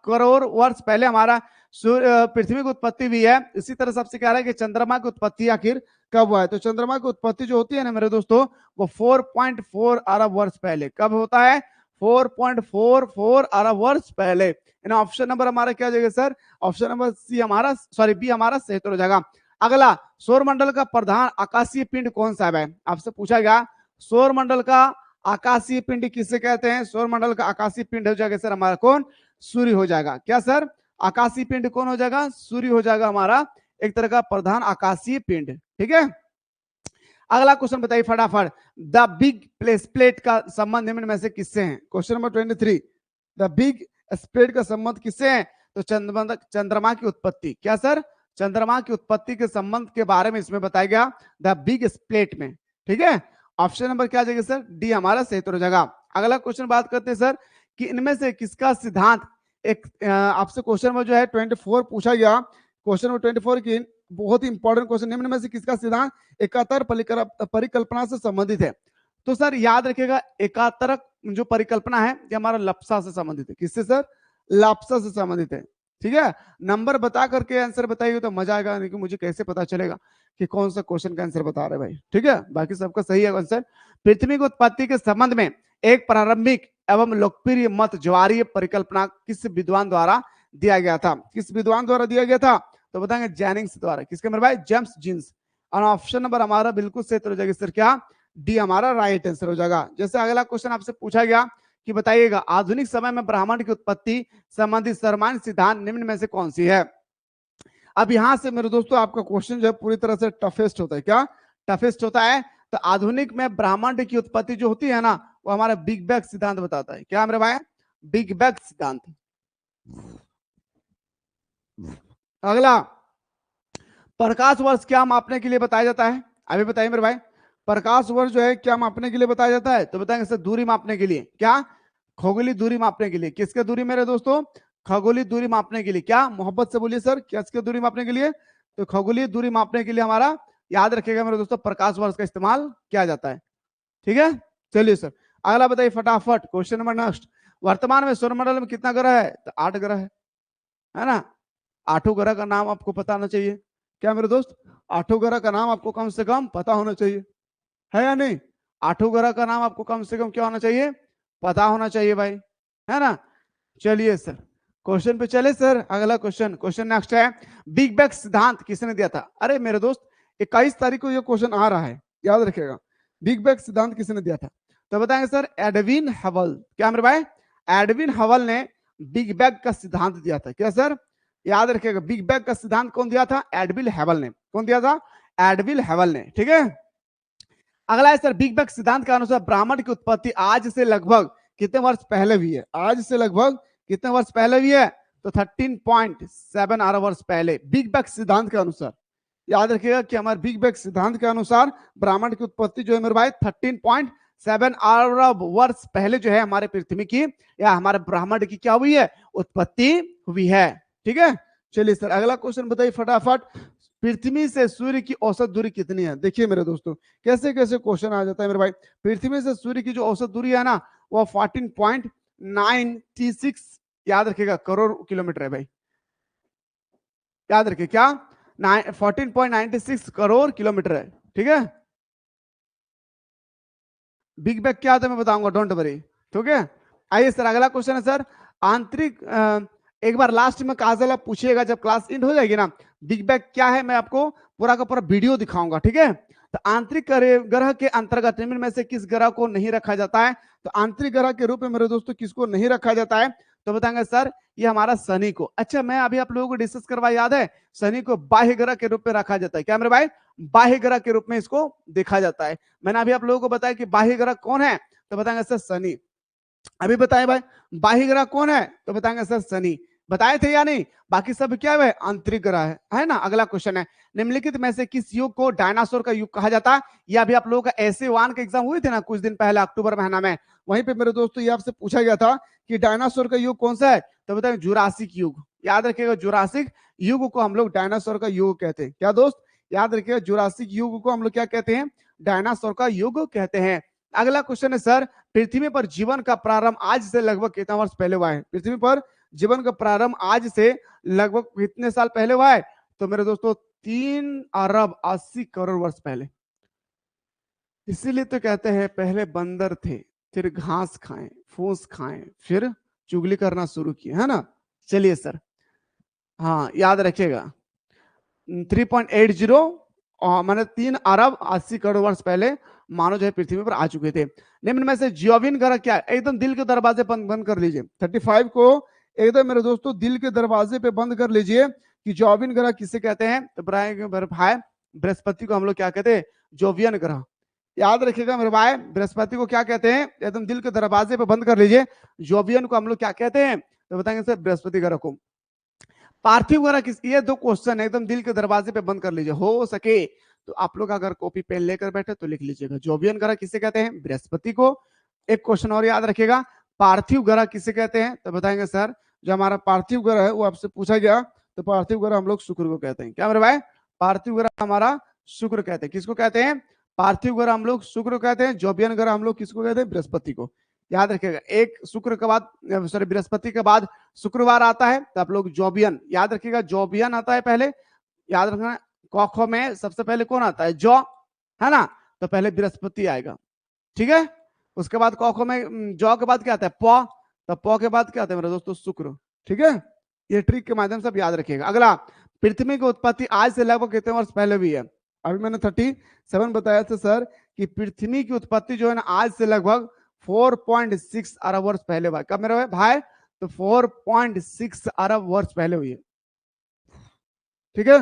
करोड़ वर्ष पहले हमारा पृथ्वी की उत्पत्ति हुई है। इसी तरह सबसे कह रहा है कि चंद्रमा की उत्पत्ति आखिर कब हुआ है? तो चंद्रमा की उत्पत्ति जो होती है ना मेरे दोस्तों, वो 4.4 अरब वर्ष पहले। कब होता है? 4.44 अरब वर्ष पहले। ऑप्शन नंबर हमारा क्या जाएगा सर? ऑप्शन नंबर सी हमारा, सॉरी बी हमारा सही उत्तर हो जाएगा। अगला, सौरमंडल का प्रधान आकाशीय पिंड कौन सा है? आपसे पूछा गया सौरमंडल का आकाशीय पिंड किसे कहते हैं? सौरमंडल का आकाशीय पिंड हो जाएगा सर हमारा कौन? सूर्य हो जाएगा। क्या सर? आकाशीय पिंड कौन हो जाएगा? सूर्य हो जाएगा हमारा एक तरह का प्रधान आकाशीय पिंड। ठीक है, अगला क्वेश्चन बताइए फटाफट। द बिग स्प्लिट का संबंध निम्न में से किससे है? Question number 23, the big split का संबंध किससे है? तो चंद्रमा की उत्पत्ति। क्या सर? चंद्रमा की उत्पत्ति के संबंध के बारे में इसमें बताया गया द बिग स्प्लिट में। ठीक है, ऑप्शन नंबर क्या जाएगा सर? डी हमारा सही उत्तर हो जाएगा। अगला क्वेश्चन बात करते हैं सर कि इनमें से किसका सिद्धांत, एक आपसे क्वेश्चन नंबर जो है 24 पूछा गया। क्वेश्चन नंबर 24 की बहुत ही इंपॉर्टेंट क्वेश्चन, निम्न में से किसका सिद्धांत एकातर परिकल्पना से संबंधित है? तो सर याद रखिएगा, एकातरक जो परिकल्पना है ये हमारा लप्सा से संबंधित है। किससे सर? लप्सा से संबंधित है। ठीक है, नंबर बता करके आंसर बताइए तो मजा आएगा, नहीं कि मुझे कैसे पता चलेगा कि कौन सा क्वेश्चन का आंसर बता रहे भाई। ठीक है, बाकी सबका सही है आंसर। पृथ्वी की उत्पत्ति के संबंध में एक प्रारंभिक एवं लोकप्रिय मत ज्वारीय परिकल्पना किस विद्वान द्वारा दिया गया था? किस विद्वान द्वारा दिया गया था? तो बताएंगे जेनिंग्स द्वारा। किसके मेरे भाई? James Jeans. और ऑप्शन नंबर हमारा बिल्कुल सही हो जाएगा सर, क्या डी हमारा राइट आंसर हो जाएगा। जैसे अगला क्वेश्चन आपसे पूछा गया कि बताइएगा आधुनिक समय में ब्रह्मांड की उत्पत्ति संबंधित सामान्य सिद्धांत निम्न में से कौन सी है। अब यहां से मेरे दोस्तों आपका क्वेश्चन जो है पूरी तरह से टफेस्ट होता है, क्या टफेस्ट होता है। तो आधुनिक में ब्रह्मांड की उत्पत्ति जो होती है ना, वो हमारा बिग बैंग सिद्धांत बताता है। क्या मेरे भाई, बिग बैंग सिद्धांत। अगला, प्रकाश वर्ष क्या मापने के लिए बताया जाता है, अभी बताइए मेरे भाई। प्रकाश वर्ष जो है क्या मापने के लिए बताया जाता है, तो बताएंगे सर दूरी मापने के लिए, क्या खगोलीय दूरी मापने के लिए। किसके दूरी मेरे दोस्तों, खगोलीय दूरी मापने के लिए। क्या मोहब्बत से बोलिए सर, किसके दूरी मापने के लिए, तो खगोलीय दूरी मापने के लिए हमारा, याद रखिएगा मेरे दोस्तों, प्रकाश वर्ष का इस्तेमाल किया जाता है। ठीक है, चलिए सर अगला बताइए फटाफट, क्वेश्चन नंबर नेक्स्ट। वर्तमान में सौरमंडल में कितना ग्रह है, तो 8 ग्रह है ना। 8 ग्रह का नाम आपको पता होना चाहिए, क्या मेरे दोस्त, 8 ग्रह का नाम आपको कम से कम पता होना चाहिए, है या नहीं। 8 ग्रह का नाम आपको कम से कम क्या होना चाहिए, पता होना चाहिए भाई, है ना। चलिए सर क्वेश्चन पे चले सर, अगला क्वेश्चन, क्वेश्चन नेक्स्ट है, बिग बैंग सिद्धांत किसने दिया था। अरे मेरे दोस्त 21 तारीख को ये क्वेश्चन आ रहा है, याद रखिएगा। बिग बैंग सिद्धांत किसने दिया था, तो बताएंगे सर एडविन हबल। क्या मेरे भाई, एडविन हबल ने बिग बैंग का सिद्धांत दिया था। क्या सर, याद रखिएगा, बिग बैंग का सिद्धांत कौन दिया था, एडविन हबल ने। कौन दिया था, एडविन हबल ने। ठीक है, अगला है सर, बिग बैंग सिद्धांत के अनुसार ब्रह्मांड की उत्पत्ति आज से लगभग कितने वर्ष पहले हुई है, आज से लगभग कितने वर्ष पहले हुई है, तो 13.7 अरब वर्ष पहले, बिग बैंग सिद्धांत के अनुसार। याद रखिएगा कि हमारे बिग बैंग सिद्धांत के अनुसार ब्रह्मांड की उत्पत्ति जो है मेरे भाई 13.7 अरब वर्ष पहले जो है हमारे पृथ्वी की या हमारे ब्रह्मांड की क्या हुई है, उत्पत्ति हुई है। ठीक है, चलिए सर अगला क्वेश्चन बताइए फटाफट, पृथ्वी से सूर्य की औसत दूरी कितनी है। देखिए मेरे दोस्तों कैसे कैसे क्वेश्चन आ जाता है मेरे भाई। पृथ्वी से सूर्य की जो औसत दूरी है ना, वो 14.96 याद रखिएगा करोड़ किलोमीटर है भाई, याद रखिए क्या 14.96 करोड़ किलोमीटर है। ठीक है, बिग बैंग क्या होता है मैं बताऊंगा, डोंट वरी। ठीक है, आइए सर अगला क्वेश्चन है सर, आंतरिक एक बार लास्ट में काजल आप पूछिएगा जब क्लास एंड हो जाएगी ना, बिग बैंग क्या है मैं आपको पूरा का पूरा वीडियो दिखाऊंगा। ठीक है, तो आंतरिक ग्रह के अंतर्गत निम्न में से किस ग्रह को नहीं रखा जाता है, तो आंतरिक ग्रह के रूप में मेरे दोस्तों किसको नहीं रखा जाता है, तो बताएंगे सर ये हमारा शनि को। अच्छा मैं अभी आप लोगों को डिस्कस करवा, याद है, शनि को बाह्य ग्रह के रूप में रखा जाता है। क्या मेरे भाई, बाह्य ग्रह के रूप में इसको देखा जाता है। मैंने अभी आप लोगों को बताया कि बाह्य ग्रह कौन है, तो बताएंगे सर शनि। अभी बताए भाई बाह्य ग्रह कौन है, तो बताएंगे सर शनि। बताए थे या नहीं, बाकी सब क्या है, आंतरिक ग्रह है ना। अगला क्वेश्चन है, निम्नलिखित में से किस युग को डायनासोर का युग कहा जाता है। ये अभी आप लोगों का ऐसे वन का एग्जाम हुए थे ना कुछ दिन पहले अक्टूबर महीना में, वहीं पे मेरे दोस्तों ये आपसे पूछा गया था कि डायनासोर का युग कौन सा है, तो बताएंगे जुरासिक युग। याद रखिएगा जुरासिक युग को हम लोग डायनासोर का युग कहते हैं। क्या दोस्त, याद रखिएगा जुरासिक युग को हम लोग क्या कहते हैं, डायनासोर का युग कहते हैं। अगला क्वेश्चन है सर, पृथ्वी पर जीवन का प्रारंभ आज से लगभग कितना वर्ष पहले हुआ है। पृथ्वी पर जीवन का प्रारंभ आज से लगभग कितने साल पहले हुआ है, तो मेरे दोस्तों 3 अरब 80 करोड़ वर्ष पहले। इसीलिए तो कहते हैं पहले बंदर थे, फिर घास खाएं, फूस खाएं, फिर चुगली करना शुरू किए, है ना। चलिए सर, हाँ याद रखिएगा 3.80 माने 3 अरब 80 करोड़ वर्ष पहले मानव जो है पृथ्वी पर आ चुके थे। निम्न में से जियोविन ग्रह क्या है, एकदम दिल के दरवाजे बंद कर लीजिए 35 को, एकदम मेरे दोस्तों दिल के दरवाजे पे बंद कर लीजिए कि जोवियन ग्रह किसे कहते हैं, तो भाई बृहस्पति को हम लोग क्या कहते हैं, जोवियन ग्रह। याद रखिएगा मेरे भाई बृहस्पति को क्या कहते हैं, एकदम दिल के दरवाजे पे बंद कर लीजिए, जोवियन को हम लोग क्या कहते हैं, तो बताएंगे सर बृहस्पति ग्रह को। पार्थिव ग्रह किस, ये 2 क्वेश्चन एकदम दिल के दरवाजे पे बंद कर लीजिए, हो सके तो आप लोग अगर कॉपी पेन लेकर बैठे तो लिख लीजिएगा, जोवियन ग्रह किसे कहते हैं, बृहस्पति को। एक क्वेश्चन और याद रखिएगा, पार्थिव ग्रह किसे कहते हैं, तो बताएंगे सर जो हमारा पार्थिव ग्रह है वो आपसे पूछा गया, तो पार्थिव ग्रह हम लोग शुक्र को कहते हैं। क्या मेरे भाई, पार्थिव ग्रह हमारा शुक्र कहते हैं। किसको कहते हैं, पार्थिव ग्रह हम लोग शुक्र कहते हैं, जोवियन ग्रह हम लोग किसको कहते हैं, बृहस्पति को। याद रखिएगा एक शुक्र के बाद सॉरी बृहस्पति के बाद शुक्रवार आता है, तो आप लोग जोबियन, याद रखिएगा जोबियन आता है पहले, याद रखना कॉखो में सबसे पहले कौन आता है, जौ, है ना, तो पहले बृहस्पति आएगा। ठीक है, उसके बाद कॉखो में जौ के बाद क्या आता है, पौ, तो पौ के बाद क्या आता है मेरे दोस्तों, शुक्र। ठीक है, ये ट्रिक के माध्यम से आप याद रखिएगा। अगला, पृथ्वी की उत्पत्ति आज से लगभग कितने वर्ष पहले हुई है, अभी मैंने 37 बताया था सर कि पृथ्वी की उत्पत्ति जो है ना आज से लगभग 4.6 अरब वर्ष पहले हुआ। कब मेरे भाई? तो 4.6 अरब वर्ष पहले हुई है। ठीक है,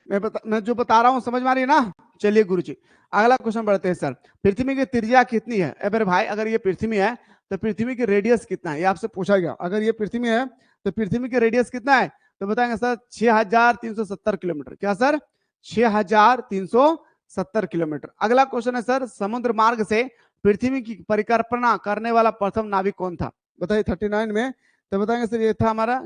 मैं जो बता रहा हूं समझ में आ रही है ना? चलिए गुरुजी अगला क्वेश्चन बढ़ते हैं सर। पृथ्वी की त्रिज्या कितनी है? मेरे भाई अगर ये पृथ्वी है तो पृथ्वी की रेडियस कितना है, ये आपसे पूछा गया। अगर ये पृथ्वी है तो पृथ्वी की रेडियस कितना है? तो बताएंगे सर 6370 किलोमीटर। क्या सर? 6370 किलोमीटर। अगला क्वेश्चन है सर, समुद्र मार्ग से पृथ्वी की परिकल्पना करने वाला प्रथम नाविक कौन था? बताइए 39 में। तो बताएंगे सर ये था हमारा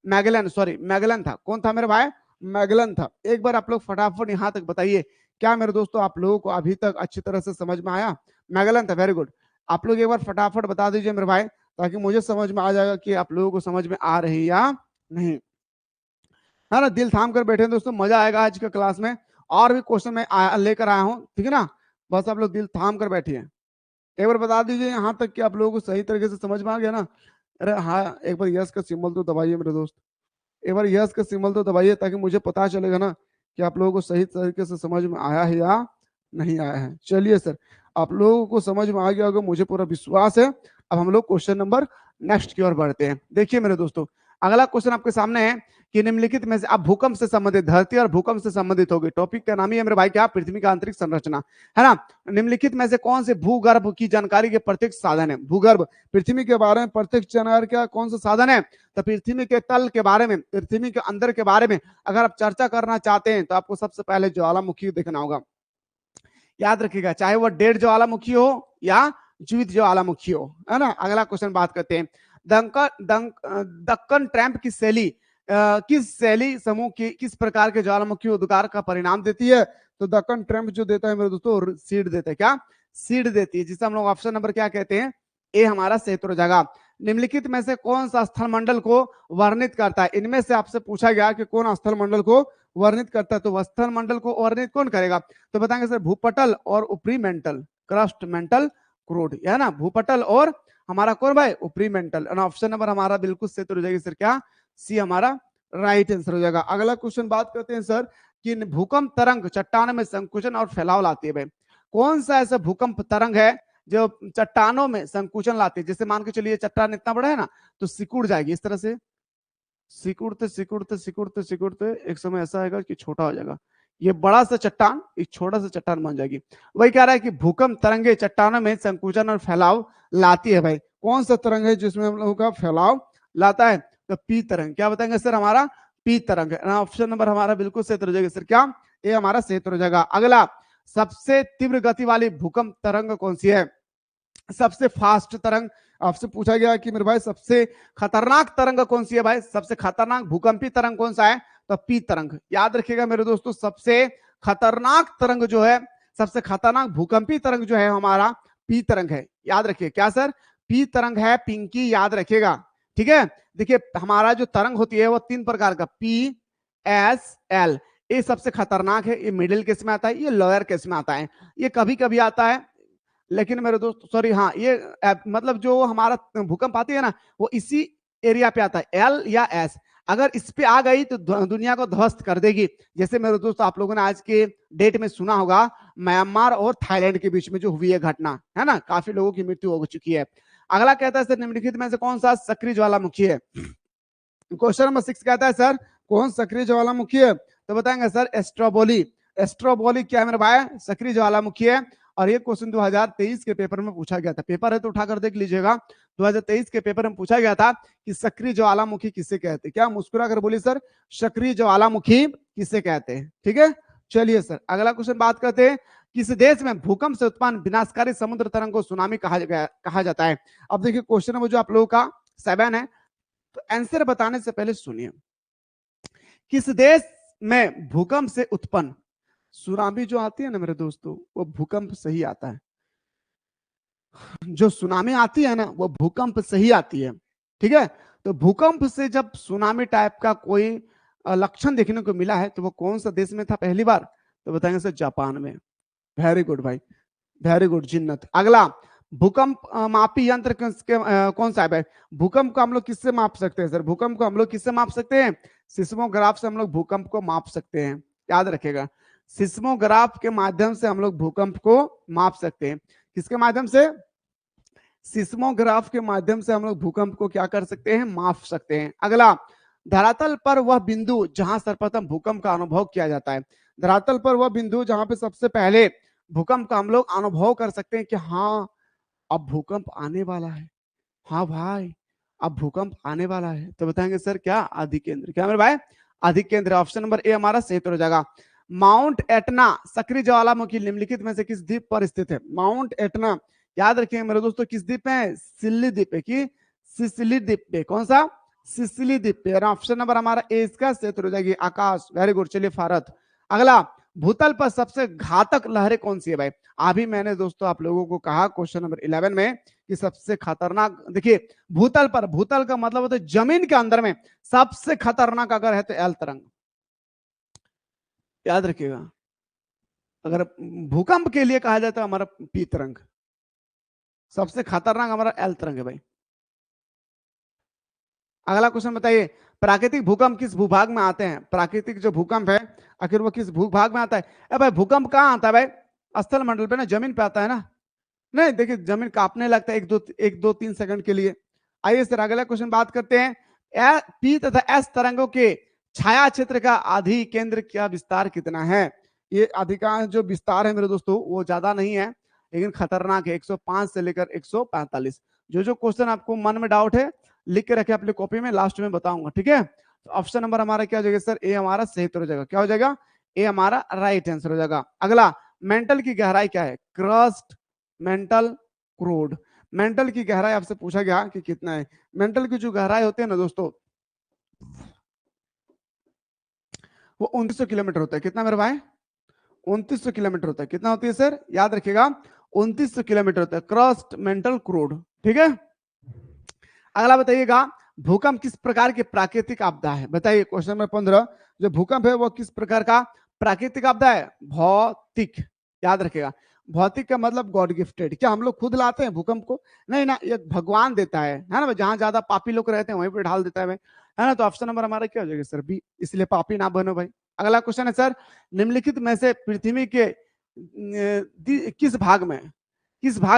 मैगलन था। कौन था मेरे भाई? मैगलन था। एक बार आप लोग फटाफट यहां तक बताइए, क्या मेरे दोस्तों आप लोगों को अभी तक अच्छी तरह से समझ में आया? मैगलन था, वेरी गुड। आप लोग एक बार फटाफट बता दीजिए मेरे भाई, ताकि मुझे समझ में आ जाएगा कि आप लोगों को समझ में आ रही या नहीं। है ना, दिल थाम कर बैठे दोस्तों, मजा आएगा आज के क्लास में। और भी क्वेश्चन मैं लेकर आया हूँ, ठीक है ना? बस आप लोग दिल थाम कर बैठिए। एक बार बता दीजिए यहाँ तक कि आप लोगों को सही तरीके से समझ में आ गया ना? अरे हाँ, एक बार यस का सिंबल तो दबाइए मेरे दोस्त, एक बार यस का सिंबल तो दबाइए, ताकि मुझे पता चलेगा ना कि आप लोगों को सही तरीके से समझ में आया है या नहीं आया है। चलिए सर, आप लोगों को समझ में आ गया होगा, मुझे पूरा विश्वास है। अब हम लोग क्वेश्चन नंबर नेक्स्ट की ओर बढ़ते हैं। देखिए मेरे दोस्तों, अगला क्वेश्चन आपके सामने है कि निम्नलिखित में से अब भूकंप से संबंधित, धरती और भूकंप से संबंधित होगी। टॉपिक का नाम ही है मेरे भाई क्या? पृथ्वी का आंतरिक संरचना, है ना? निम्नलिखित में से कौन से भूगर्भ की जानकारी के प्रत्यक्ष साधन है? भूगर्भ, पृथ्वी के बारे में प्रत्यक्ष जानकारी का कौन सा साधन है? तो पृथ्वी के तल के बारे में, पृथ्वी के अंदर के बारे में अगर आप चर्चा करना चाहते हैं तो आपको सबसे पहले ज्वालामुखी देखना होगा। याद रखिएगा, चाहे वो डेड ज्वालामुखी हो या जीवित ज्वालामुखी हो, है ना? अगला क्वेश्चन बात करते हैं, दक्कन ट्रैम्प की शैली किस शैली समूह की किस प्रकार के ज्वालामुखी उद्गार का परिणाम देती है? तो दक्कन ट्रैम्प जो देता है मेरे दोस्तों, सीड देता है। क्या? सीड देती है, जिसे हम लोग ऑप्शन नंबर क्या कहते हैं? ए हमारा शैत्रोजगा। निम्नलिखित में से कौन सा स्थल मंडल को वर्णित करता है? इनमें से आपसे पूछा गया कि कौन स्थल मंडल को वर्णित करता है, तो स्थल मंडल को वर्णित कौन करेगा? तो बताएंगे सर भूपटल और ऊपरी मेंटल, क्रस्ट मेंटल क्रूड, है ना? भूपटल और हमारा कौन भाई? ऊपरी मेंटल। ऑप्शन नंबर हमारा बिल्कुल सही हो जाएगी सर, क्या? सी हमारा राइट आंसर हो जाएगा। अगला क्वेश्चन बात करते हैं सर कि भूकंप तरंग चट्टानों में संकुचन और फैलाव लाती है। भाई कौन सा ऐसा भूकंप तरंग है जो चट्टानों में संकुचन लाती है? जैसे मान के चलिए चट्टान इतना बड़ा है ना, तो सिकुड़ जाएगी इस तरह से, सिकुड़ते सिकुड़ते सिकुड़ते सिकुड़ते एक समय ऐसा आएगा कि छोटा हो जाएगा। ये बड़ा सा चट्टान एक छोटा सा चट्टान बन जाएगी। वही कह रहा है कि भूकंप तरंगे चट्टानों में संकुचन और फैलाव लाती है। भाई कौन सा तरंग है जिसमें हम लोगों का फैलाव लाता है? तो पी तरंग। क्या बताएंगे सर? हमारा पी तरंग है। ऑप्शन नंबर हमारा बिल्कुल सही हो जाएगा सर, क्या? ये हमारा सही हो जाएगा। अगला, सबसे तीव्र गति वाली भूकंप तरंग कौन सी है? सबसे फास्ट तरंग आपसे पूछा गया कि मेरे भाई सबसे खतरनाक तरंग कौन सी है? भाई सबसे खतरनाक भूकंपी तरंग कौन सा है? तो पी तरंग। याद रखिएगा मेरे दोस्तों, सबसे खतरनाक तरंग जो है, सबसे खतरनाक भूकंपी तरंग जो है हमारा पी तरंग है। याद रखिए, क्या सर? पी तरंग है, पिंकी, याद रखिएगा। ठीक है, देखिए हमारा जो तरंग होती है वो 3 प्रकार का, पी, एस, एल। ये सबसे खतरनाक है, ये मिडिल केस में आता है, ये लोअर केस में आता है, ये कभी कभी आता है। लेकिन मेरे दोस्त सॉरी, हाँ ये मतलब जो हमारा भूकंप आती है ना, वो इसी एरिया पे आता है, एल या एस। अगर इस पे आ गई तो दुनिया को ध्वस्त कर देगी। जैसे मेरे दोस्त आप लोगों ने आज के डेट में सुना होगा, म्यांमार और थाईलैंड के बीच में जो हुई है घटना, है ना, काफी लोगों की मृत्यु हो चुकी है। अगला कहता है सर, निम्नलिखित में से कौन सा सक्रिय ज्वालामुखी है? क्वेश्चन नंबर 6 कहता है सर, कौन सक्रिय ज्वालामुखी है? तो बताएंगे सर एस्ट्रोबोली। एस्ट्रोबोली क्या है मेरे भाई? सक्रिय ज्वालामुखी है। और ये क्वेश्चन 2023 के पेपर में पूछा गया था। पेपर है तो उठाकर देख लीजिएगा। 2023 के पेपर में पूछा गया था कि सक्रिय ज्वालामुखी किसे कहते हैं? क्या मुस्कुरा कर बोलिए सर, सक्रिय ज्वालामुखी किसे कहते हैं? ठीक है, चलिए सर अगला क्वेश्चन बात करते हैं, किस देश में भूकंप से उत्पन्न विनाशकारी समुद्र तरंग को सुनामी कहा जाता है? अब देखिए क्वेश्चन नंबर जो आप लोगों का 7 है, तो आंसर बताने से पहले सुनिए, किस देश में भूकंप से उत्पन्न सुनामी जो आती है ना मेरे दोस्तों, वो भूकंप से ही आता है। जो सुनामी आती है ना, वो भूकंप से ही आती है। ठीक है, तो भूकंप से जब सुनामी टाइप का कोई लक्षण देखने को मिला है, तो वो कौन सा देश में था पहली बार? तो बताएंगे सर जापान में। वेरी गुड भाई, वेरी गुड जिन्नत। अगला, भूकंप मापी यंत्र कौन सा है भाई? भूकंप को हम लोग किससे माप सकते हैं सर? भूकंप को हम लोग किससे माप सकते हैं? सिस्मोग्राफ से हम लोग भूकंप को माप सकते हैं। याद रखिएगा, सिस्मोग्राफ के माध्यम से हम लोग भूकंप को माप सकते हैं। किसके माध्यम से? सिस्मोग्राफ के माध्यम से हम लोग भूकंप को क्या कर सकते हैं? माप सकते हैं। अगला, धरातल पर वह बिंदु जहां सर्वप्रथम भूकंप का अनुभव किया जाता है। धरातल पर वह बिंदु जहां पे सबसे पहले भूकंप का हम लोग अनुभव कर सकते हैं कि हाँ अब भूकंप आने वाला है, हाँ भाई अब भूकंप आने वाला है, तो बताएंगे सर क्या? आदि केंद्र। क्या मेरे भाई? आदि केंद्र। ऑप्शन नंबर ए हमारा सही हो जाएगा। माउंट एटना सक्रिय ज्वालामुखी निम्नलिखित में से किस द्वीप पर स्थित है? माउंट एटना, याद रखिए मेरे दोस्तों, किस द्वीप पे है? सिल्ली द्वीप पे, की सिसिली द्वीप पे। कौन सा? सिसिली द्वीप पे। ऑप्शन नंबर हमारा ए इसका सही हो जाएगी। आकाश, वेरी गुड। चलिए भारत। अगला, भूतल पर सबसे घातक लहरें कौन सी है भाई? अभी मैंने दोस्तों आप लोगों को कहा क्वेश्चन नंबर 11 में कि सबसे खतरनाक, देखिए भूतल पर, भूतल का मतलब होता है जमीन के अंदर में सबसे खतरनाक अगर है तो एल तरंग, याद रखिएगा। अगर भूकंप के लिए कहा जाता है हमारा पी तरंग, सबसे खतरनाक हमारा एल तरंग है भाई। अगला क्वेश्चन बताइए, प्राकृतिक भूकंप किस भूभाग में आते हैं? प्राकृतिक जो भूकंप है आखिर वो किस भूभाग में आता है? अरे भाई भूकंप कहाँ आता है भाई? स्थल मंडल पे ना, जमीन पे आता है ना। नहीं देखिए जमीन कांपने लगता है एक दो 3 सेकंड के लिए। आइए सर अगला क्वेश्चन बात करते हैं। पी तथा एस तरंगों के छाया क्षेत्र का आधि केंद्र का विस्तार कितना है? ये अधिकांश जो विस्तार है मेरे दोस्तों वो ज्यादा नहीं है लेकिन खतरनाक है, 105 से लेकर 145। जो क्वेश्चन आपको मन में डाउट है लिख के रखे अपनी कॉपी में, लास्ट में बताऊंगा, ठीक है। तो ऑप्शन नंबर हमारा क्या हो जाएगा सर? ए हमारा सही हो जाएगा। क्या हो जाएगा? ए हमारा राइट आंसर हो जाएगा। अगला, मेंटल की गहराई क्या है? Crust, mental, crude. मेंटल की गहराई आपसे पूछा गया कि कितना है। मेंटल की जो गहराई होती है ना दोस्तों वो 2900 किलोमीटर होता है। कितना मेरे भाई? 2900 किलोमीटर होता है। कितना होती है सर? याद रखिएगा 2900 किलोमीटर होता है। क्रस्ट, मेंटल, क्रूड, ठीक है। अगला बताइएगा, भूकंप किस प्रकार की प्राकृतिक आपदा है? बताइए क्वेश्चन नंबर 15, जो भूकंप है वो किस प्रकार का प्राकृतिक आपदा है? भौतिक, याद रखेगा। भौतिक का मतलब गॉड गिफ्टेड। क्या हम लोग खुद लाते हैं भूकंप को? नहीं ना, ये भगवान देता है ना। जहां ज्यादा पापी लोग रहते हैं वहीं पर ढाल देता है ना। तो ऑप्शन नंबर हमारा क्या हो जाएगा सर? बी, इसलिए पापी ना बनो भाई। अगला क्वेश्चन है सर, निम्नलिखित में से पृथ्वी के किस भाग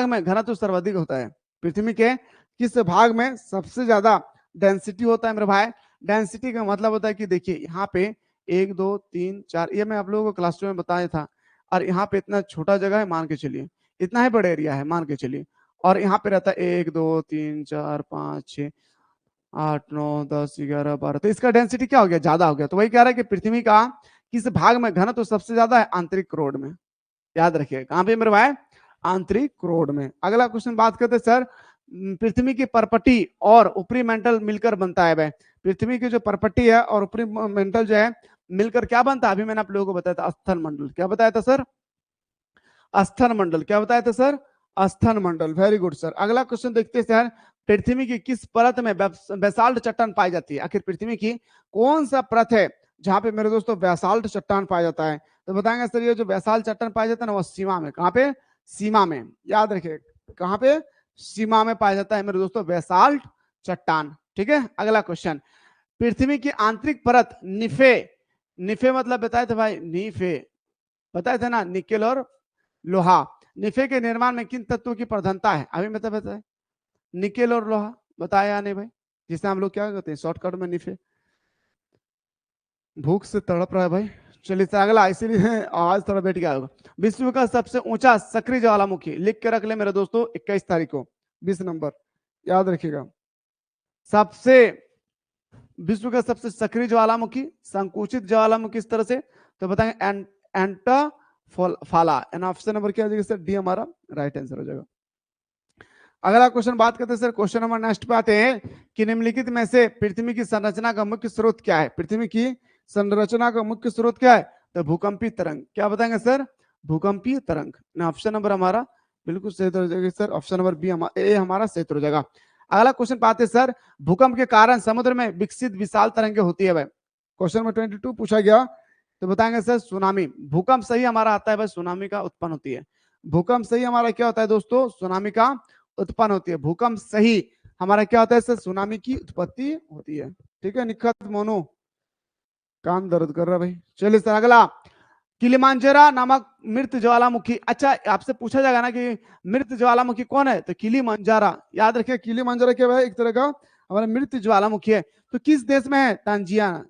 में घनत्व सर्वाधिक होता है? पृथ्वी के किस भाग में सबसे ज्यादा डेंसिटी होता है मेरे भाई? डेंसिटी का मतलब होता है कि देखिए यहाँ पे 1 2 3 4, ये मैं आप लोगों को क्लास 2 में बताया था। और यहाँ पे इतना छोटा जगह है मान के चलिए, इतना ही बड़ा एरिया है मान के चलिए। और यहाँ पे रहता है 1 2 3 4 5 6 8 9 10 11 12, तो इसका डेंसिटी क्या हो गया? ज्यादा हो गया। तो वही कह रहा है कि पृथ्वी का किस भाग में घनत्व तो सबसे ज्यादा है? आंतरिक क्रोड में। याद रखिए कहां पे मेरे भाई? आंतरिक क्रोड में। अगला क्वेश्चन बात करते हैं सर, पृथ्वी की परपटी और ऊपरी मेंटल मिलकर बनता है भाई। पृथ्वी की जो परपटी है और ऊपरी मेंटल जो है मिलकर क्या बनता है? अभी मैंने आप लोगों को बताया था स्थल मंडल। क्या बताया था सर? स्थल मंडल। क्या बताया था सर? स्थल मंडल। Very good sir. अगला क्वेश्चन देखते हैं सर, पृथ्वी की किस परत में बेसाल्ट चट्टान पाई जाती है? आखिर पृथ्वी की कौन सा परत है जहां पे मेरे दोस्तों बेसाल्ट चट्टान पाया जाता है? तो बताएंगे सर ये जो बेसाल्ट चट्टान पाया जाता है ना वो सीमा में। कहां पे? सीमा में। याद रखिए कहां पे? सीमा में पाया जाता है मेरे दोस्तों बेसाल्ट चट्टान, ठीक है। अगला क्वेश्चन, पृथ्वी की आंतरिक परत निफे, निफे मतलब बताए थे भाई? नीफे बताए थे ना, निकेल और लोहा। निफे के निर्माण में किन तत्वों की प्रधानता है? अभी मतलब बताए निकेल और लोहा, बताया नहीं भाई? जिसे हम लोग क्या कहते हैं शॉर्टकट में निफे। भूख से तड़प रहा है भाई। चलिए अगला, इसीलिए आवाज थोड़ा बैठ गया होगा। विश्व का सबसे ऊंचा सक्रिय ज्वालामुखी, लिख के रख ले मेरे दोस्तों 21 तारीख को 20 नंबर, याद रखिएगा। सबसे विश्व का सबसे सक्रिय ज्वालामुखी, संकुचित ज्वालामुखी इस तरह से, तो बताएंगे एंटा फाला। एन ऑप्शन नंबर क्या हो जाएगा सर? डी हमारा राइट आंसर हो जाएगा। अगला क्वेश्चन बात करते हैं सर, क्वेश्चन नंबर नेक्स्ट पे आते हैं कि निम्नलिखित में से पृथ्वी की संरचना का मुख्य स्रोत क्या है? पृथ्वी की संरचना का मुख्य स्रोत क्या है? तो भूकंपीय तरंग। क्या बताएंगे सर? भूकंपीय तरंग। ऑप्शन नंबर हमारा बिल्कुल सही हो जाएगा सर। ऑप्शन नंबर बी ए हमारा सही हो जाएगा। अगला क्वेश्चन पाते हैं सर, भूकंप के कारण समुद्र में विकसित विशाल तरंगे होती है भाई। क्वेश्चन नंबर 22 पूछा गया, तो बताएंगे सर सुनामी। भूकंप सही हमारा आता है भाई, सुनामी का उत्पन्न होती है। भूकंप सही हमारा क्या होता है दोस्तों? सुनामी का उत्पन्न होती है। भूकंप सही हमारा क्या होता है सर? सुनामी की उत्पत्ति होती है, ठीक है। निखत मोनू कान दर्द कर रहा भाई। चलिए सर अगला, किलिमांजरो नामक मृत ज्वालामुखी। अच्छा आपसे पूछा जाएगा ना कि मृत ज्वालामुखी कौन है, तो किलिमांजारो याद रखिए। किलिमांजारो क्या है, एक तरह का हमारा मृत ज्वालामुखी है। तो किस देश में है, तांजानिया।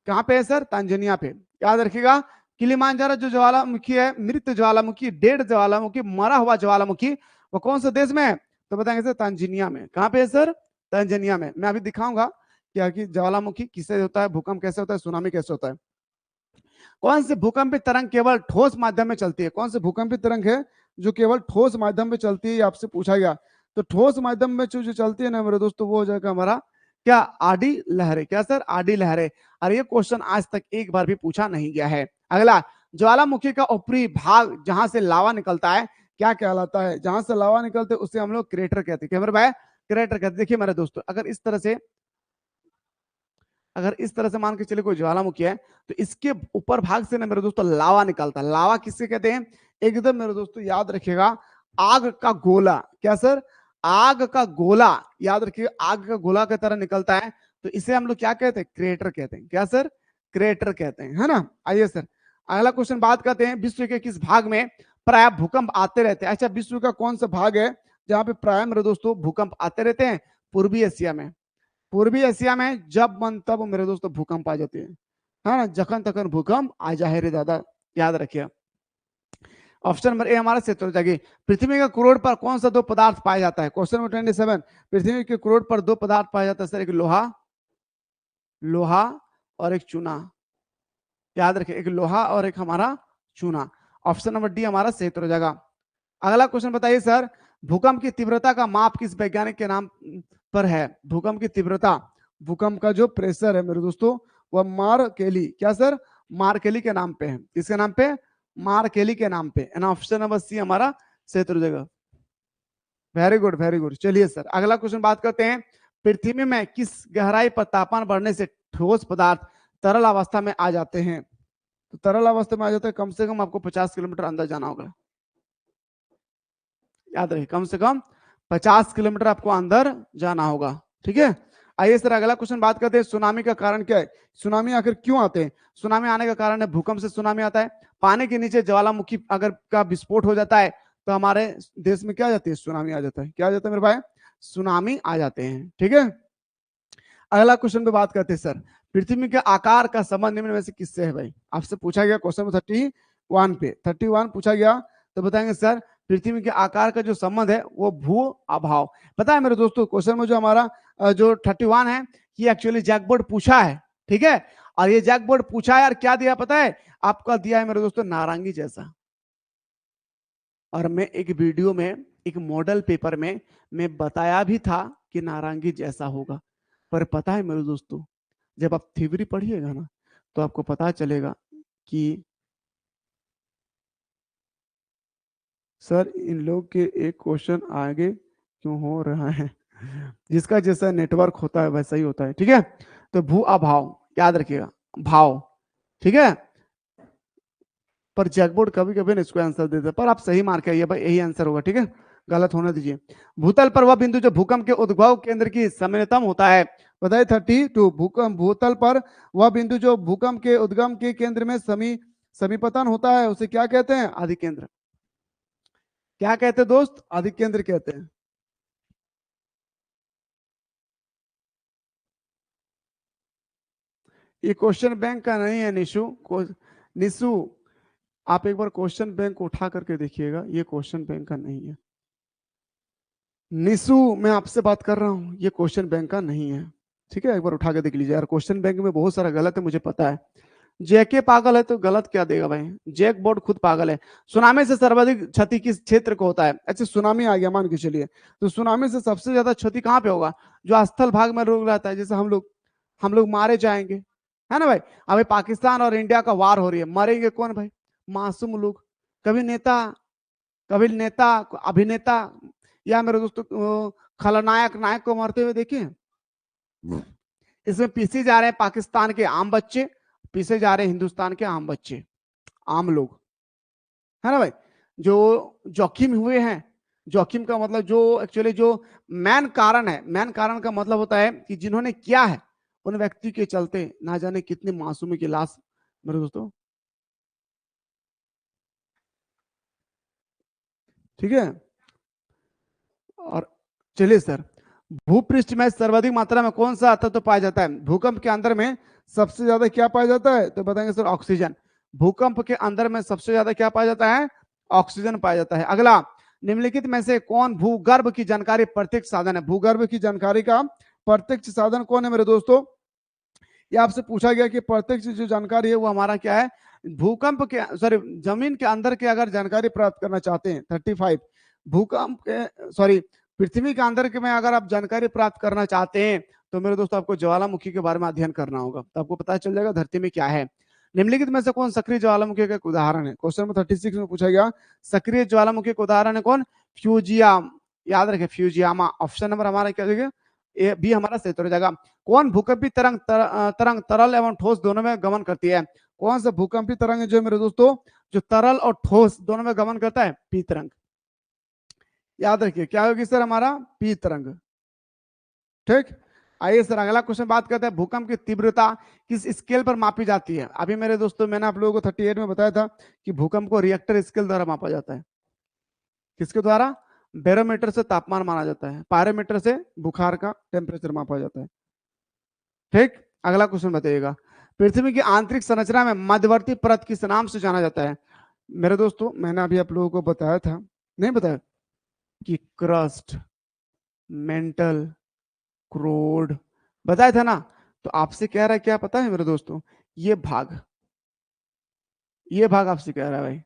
कहाँ पे है सर, तांजानिया पे। याद रखिएगा, किलिमांजारो जो ज्वालामुखी है, मृत ज्वालामुखी, डेड ज्वालामुखी, मरा हुआ ज्वालामुखी, वो कौन से देश में है, तो बताएंगे सर तांजानिया में। कहाँ पे है सर, तांजानिया में। मैं अभी दिखाऊंगा क्या कि ज्वालामुखी किससे होता है, भूकंप कैसे होता है, सुनामी कैसे होता है। कौन से भूकंपी तरंग केवल ठोस माध्यम में चलती है, कौन से भूकंपी तरंग है जो केवल ठोस माध्यम में चलती है, आपसे पूछा गया। तो ठोस माध्यम में जो चलती है ना मेरे दोस्तों, वो हो जाएगा हमारा क्या, आडी लहरें। क्या सर, आडी लहरें। और ये क्वेश्चन आज तक एक बार भी पूछा नहीं गया है। अगला, ज्वालामुखी का ऊपरी भाग जहां से लावा निकलता है क्या कहलाता है, जहां से लावा निकलते उसे हम लोग क्रेटर कहते हैं। क्या मेरे भाई, क्रेटर कहते हैं। देखिए मेरे दोस्तों, अगर इस तरह से मान के चले कोई ज्वालामुखी है, तो इसके ऊपर भाग से ना मेरे दोस्तों लावा निकलता है। लावा किससे कहते हैं, एकदम मेरे दोस्तों याद रखिएगा, आग का गोला। क्या सर, आग का गोला। याद रखिएगा, आग का गोला की तरह निकलता है, तो इसे हम लोग क्या कहते हैं, क्रेटर कहते हैं। क्या सर, क्रेटर कहते हैं, है ना। आइए सर अगला क्वेश्चन बात करते हैं, विश्व के किस भाग में प्राय भूकंप आते रहते हैं। अच्छा, विश्व का कौन सा भाग है जहां पे प्राय मेरे दोस्तों भूकंप आते रहते हैं, पूर्वी एशिया में। पूर्वी एशिया में जब मन तब मेरे दोस्तों भूकंप आ जाते हैं, है ना, जखन तखन भूकंप आ जाए रे दादा। याद रखिए। ऑप्शन नंबर ए हमारा क्षेत्र जाएगी। पृथ्वी के करोड़ पर कौन सा दो पदार्थ पाया जाता है, क्वेश्चन नंबर 27। पृथ्वी के करोड़ पर दो पदार्थ पाया जाता है सर, एक लोहा, लोहा और एक चूना। याद रखिए, एक लोहा और एक हमारा चूना। ऑप्शन नंबर डी हमारा सही उत्तर हो जाएगा। अगला क्वेश्चन बताइए सर, भूकंप की तीव्रता का माप किस वैज्ञानिक के नाम पर है। भूकंप की तीव्रता, भूकंप का जो प्रेशर है मेरे दोस्तों, वह मार केली। क्या सर, मार केली के नाम पे है। किसके नाम पे, मार केली के नाम पे। ऑप्शन नंबर सी हमारा सही उत्तर हो जाएगा। Very good very good. चलिए सर अगला क्वेश्चन बात करते हैं, पृथ्वी में किस गहराई पर तापमान बढ़ने से ठोस पदार्थ तरल अवस्था में आ जाते हैं। तो तरल अवस्था में आ जाते हैं, कम से कम आपको 50 किलोमीटर अंदर जाना होगा। याद रखिए, कम से कम 50 किलोमीटर आपको अंदर जाना होगा। ठीक है। आइए सर अगला क्वेश्चन बात करते हैं, सुनामी का कारण क्या है। सुनामी आखिर क्यों आते हैं। सुनामी आने का कारण है भूकंप से सुनामी आता है। पानी के नीचे ज्वालामुखी अगर का विस्फोट हो जाता है तो हमारे देश में क्या आ जाती है, सुनामी आ जाता है। क्या आ जाता है मेरे भाई, सुनामी आ जाते हैं। ठीक है। अगला क्वेश्चन पे बात करते हैं सर, पृथ्वी के आकार का संबंध निम्न में से किससे है। भाई आपसे पूछा गया क्वेश्चन 31 पे, 31 पूछा गया, तो बताएंगे सर पृथ्वी के आकार का जो संबंध है वो भू अभाव। पता है मेरे दोस्तों, क्वेश्चन में जो हमारा जो 31 है, ये एक्चुअली जैकबोर्ड पूछा है। ठीक है। और ये जैकबोर्ड पूछा है और क्या दिया पता है आपका, दिया है मेरे दोस्तों नारंगी जैसा। और मैं एक वीडियो में, एक मॉडल पेपर में मैं बताया भी था कि नारंगी जैसा होगा। पर पता है मेरे दोस्तों, जब आप थ्योरी पढ़िएगा ना तो आपको पता चलेगा कि सर इन लोग के एक क्वेश्चन आगे क्यों हो रहा है। जिसका जैसा नेटवर्क होता है वैसा ही होता है। ठीक है। तो भू अभाव याद रखिएगा, भाव। ठीक है। पर जैकबोर्ड कभी कभी ना इसको आंसर देता है, पर आप सही मार्क है, भाई यही आंसर होगा। ठीक है, गलत होने दीजिए। भूतल पर वह बिंदु जो भूकंप के उद्भव केंद्र की समीपतम होता है। बताइए 32, भूकंप भूतल पर वह बिंदु जो भूकंप के उद्गम के केंद्र में समीपतन होता है उसे क्या कहते हैं, आदि केंद्र। क्या कहते हैं दोस्त, आदि केंद्र कहते हैं। ये क्वेश्चन बैंक का नहीं है निशु, निशु आप एक बार क्वेश्चन बैंक उठा करके देखिएगा, ये क्वेश्चन बैंक का नहीं है। निशु मैं आपसे बात कर रहा हूं, ये क्वेश्चन बैंक का नहीं है। ठीक है, एक बार उठा के देख लीजिए यार, क्वेश्चन बैंक में बहुत सारा गलत है मुझे पता है। जेके पागल है तो गलत क्या देगा भाई, जैक बोर्ड खुद पागल है। सुनामी से सर्वाधिक क्षति किस क्षेत्र को होता है। अच्छा सुनामी आ गया मान के चलिए, तो सुनामी से सबसे ज्यादा क्षति कहाँ पे होगा, जो स्थल भाग में लोग रहता है, जैसे हम लोग मारे जाएंगे, है ना भाई। अभी पाकिस्तान और इंडिया का वार हो रही है, मरेंगे कौन भाई, मासूम लोग। कभी नेता, कभी नेता, अभिनेता, या मेरे दोस्तों खलनायक नायक को मरते हुए देखिए। इसमें पीछे जा रहे हैं पाकिस्तान के आम बच्चे, पीछे जा रहे हैं हिंदुस्तान के आम बच्चे, आम लोग, है ना भाई, जो जोखिम हुए हैं। जोखिम का मतलब जो एक्चुअली जो मैन कारण है, मैन कारण का मतलब होता है कि जिन्होंने किया है उन व्यक्ति के चलते ना जाने कितनी मासूमी की लाश मेरे दोस्तों, ठीक है। और चलिए सर, भूपृष्ठ में सर्वाधिक मात्रा में कौन सा तत्व पाया जाता है? भूकंप के अंदर में सबसे ज्यादा क्या पाया जाता है? तो बताएंगे सर ऑक्सीजन। भूकंप के अंदर में सबसे ज्यादा क्या पाया जाता है? ऑक्सीजन पाया जाता है। अगला, निम्नलिखित में से कौन भूगर्भ की जानकारी प्रत्यक्ष साधन है? भूगर्भ की जानकारी का प्रत्यक्ष साधन कौन है मेरे दोस्तों? ये आपसे पूछा गया कि प्रत्यक्ष जो जानकारी है वो हमारा क्या है? भूकंप के सॉरी जमीन के अंदर की अगर जानकारी प्राप्त करना चाहते हैं 35, भूकंप के सॉरी पृथ्वी के अंदर के में अगर आप जानकारी प्राप्त करना चाहते हैं तो मेरे दोस्तों आपको ज्वालामुखी के बारे में अध्ययन करना होगा, तो आपको पता चल जाएगा धरती में क्या है। निम्नलिखित में से कौन सक्रिय ज्वालामुखी का एक उदाहरण है? क्वेश्चन नंबर 36 में पूछा गया सक्रिय ज्वालामुखी का उदाहरण है कौन? फ्यूजिया, याद रखें फ्यूजियामा। ऑप्शन नंबर हमारा क्या देगा? ए बी हमारा सही हो जाएगा। कौन भूकंपी तरंग तरंग तरल एवं ठोस दोनों में गमन करती है? कौन सा भूकंपी तरंग जो है मेरे दोस्तों जो तरल और ठोस दोनों में गमन करता है? पी तरंग। याद रखिए क्या होगी सर हमारा? पी तरंग। ठीक। आइए सर अगला क्वेश्चन बात करते हैं भूकंप की तीव्रता किस स्केल पर मापी जाती है? अभी मेरे दोस्तों मैंने आप लोगों को 38 में बताया था कि भूकंप को रिएक्टर स्केल द्वारा मापा जाता है। किसके द्वारा? बैरोमीटर से तापमान माना जाता है, पायरोमीटर से बुखार का टेम्परेचर मापा जाता है। ठीक। अगला क्वेश्चन बताइएगा, पृथ्वी की आंतरिक संरचना में मध्यवर्ती परत किस नाम से जाना जाता है? मेरे दोस्तों मैंने अभी आप लोगों को बताया था, नहीं बताया, कि क्रस्ट, मेंटल, क्रोड, बताया था ना। तो आपसे कह रहा है क्या पता है मेरे दोस्तों? ये भाग, ये भाग आपसे कह रहा है भाई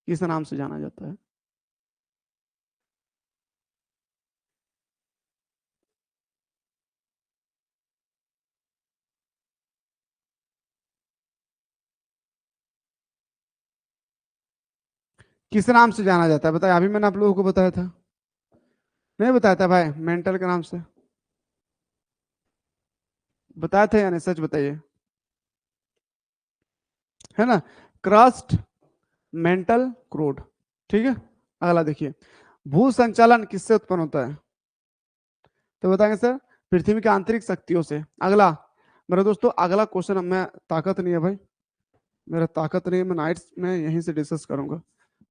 किस नाम से जाना जाता है? किस नाम से जाना जाता है बताया? अभी मैंने आप लोगों को बताया था, नहीं बताया था भाई? मेंटल के नाम से बताया था या नहीं? सच बताइए, है ना? Crust, mental, crude. ठीक है। अगला देखिए, भू संचालन किससे उत्पन्न होता है? तो बताएंगे सर पृथ्वी की आंतरिक शक्तियों से। अगला मेरे दोस्तों, अगला क्वेश्चन मैं ताकत नहीं है भाई, मेरा ताकत नहीं है, मैं नाइट्स में यहीं से डिस्कस करूंगा।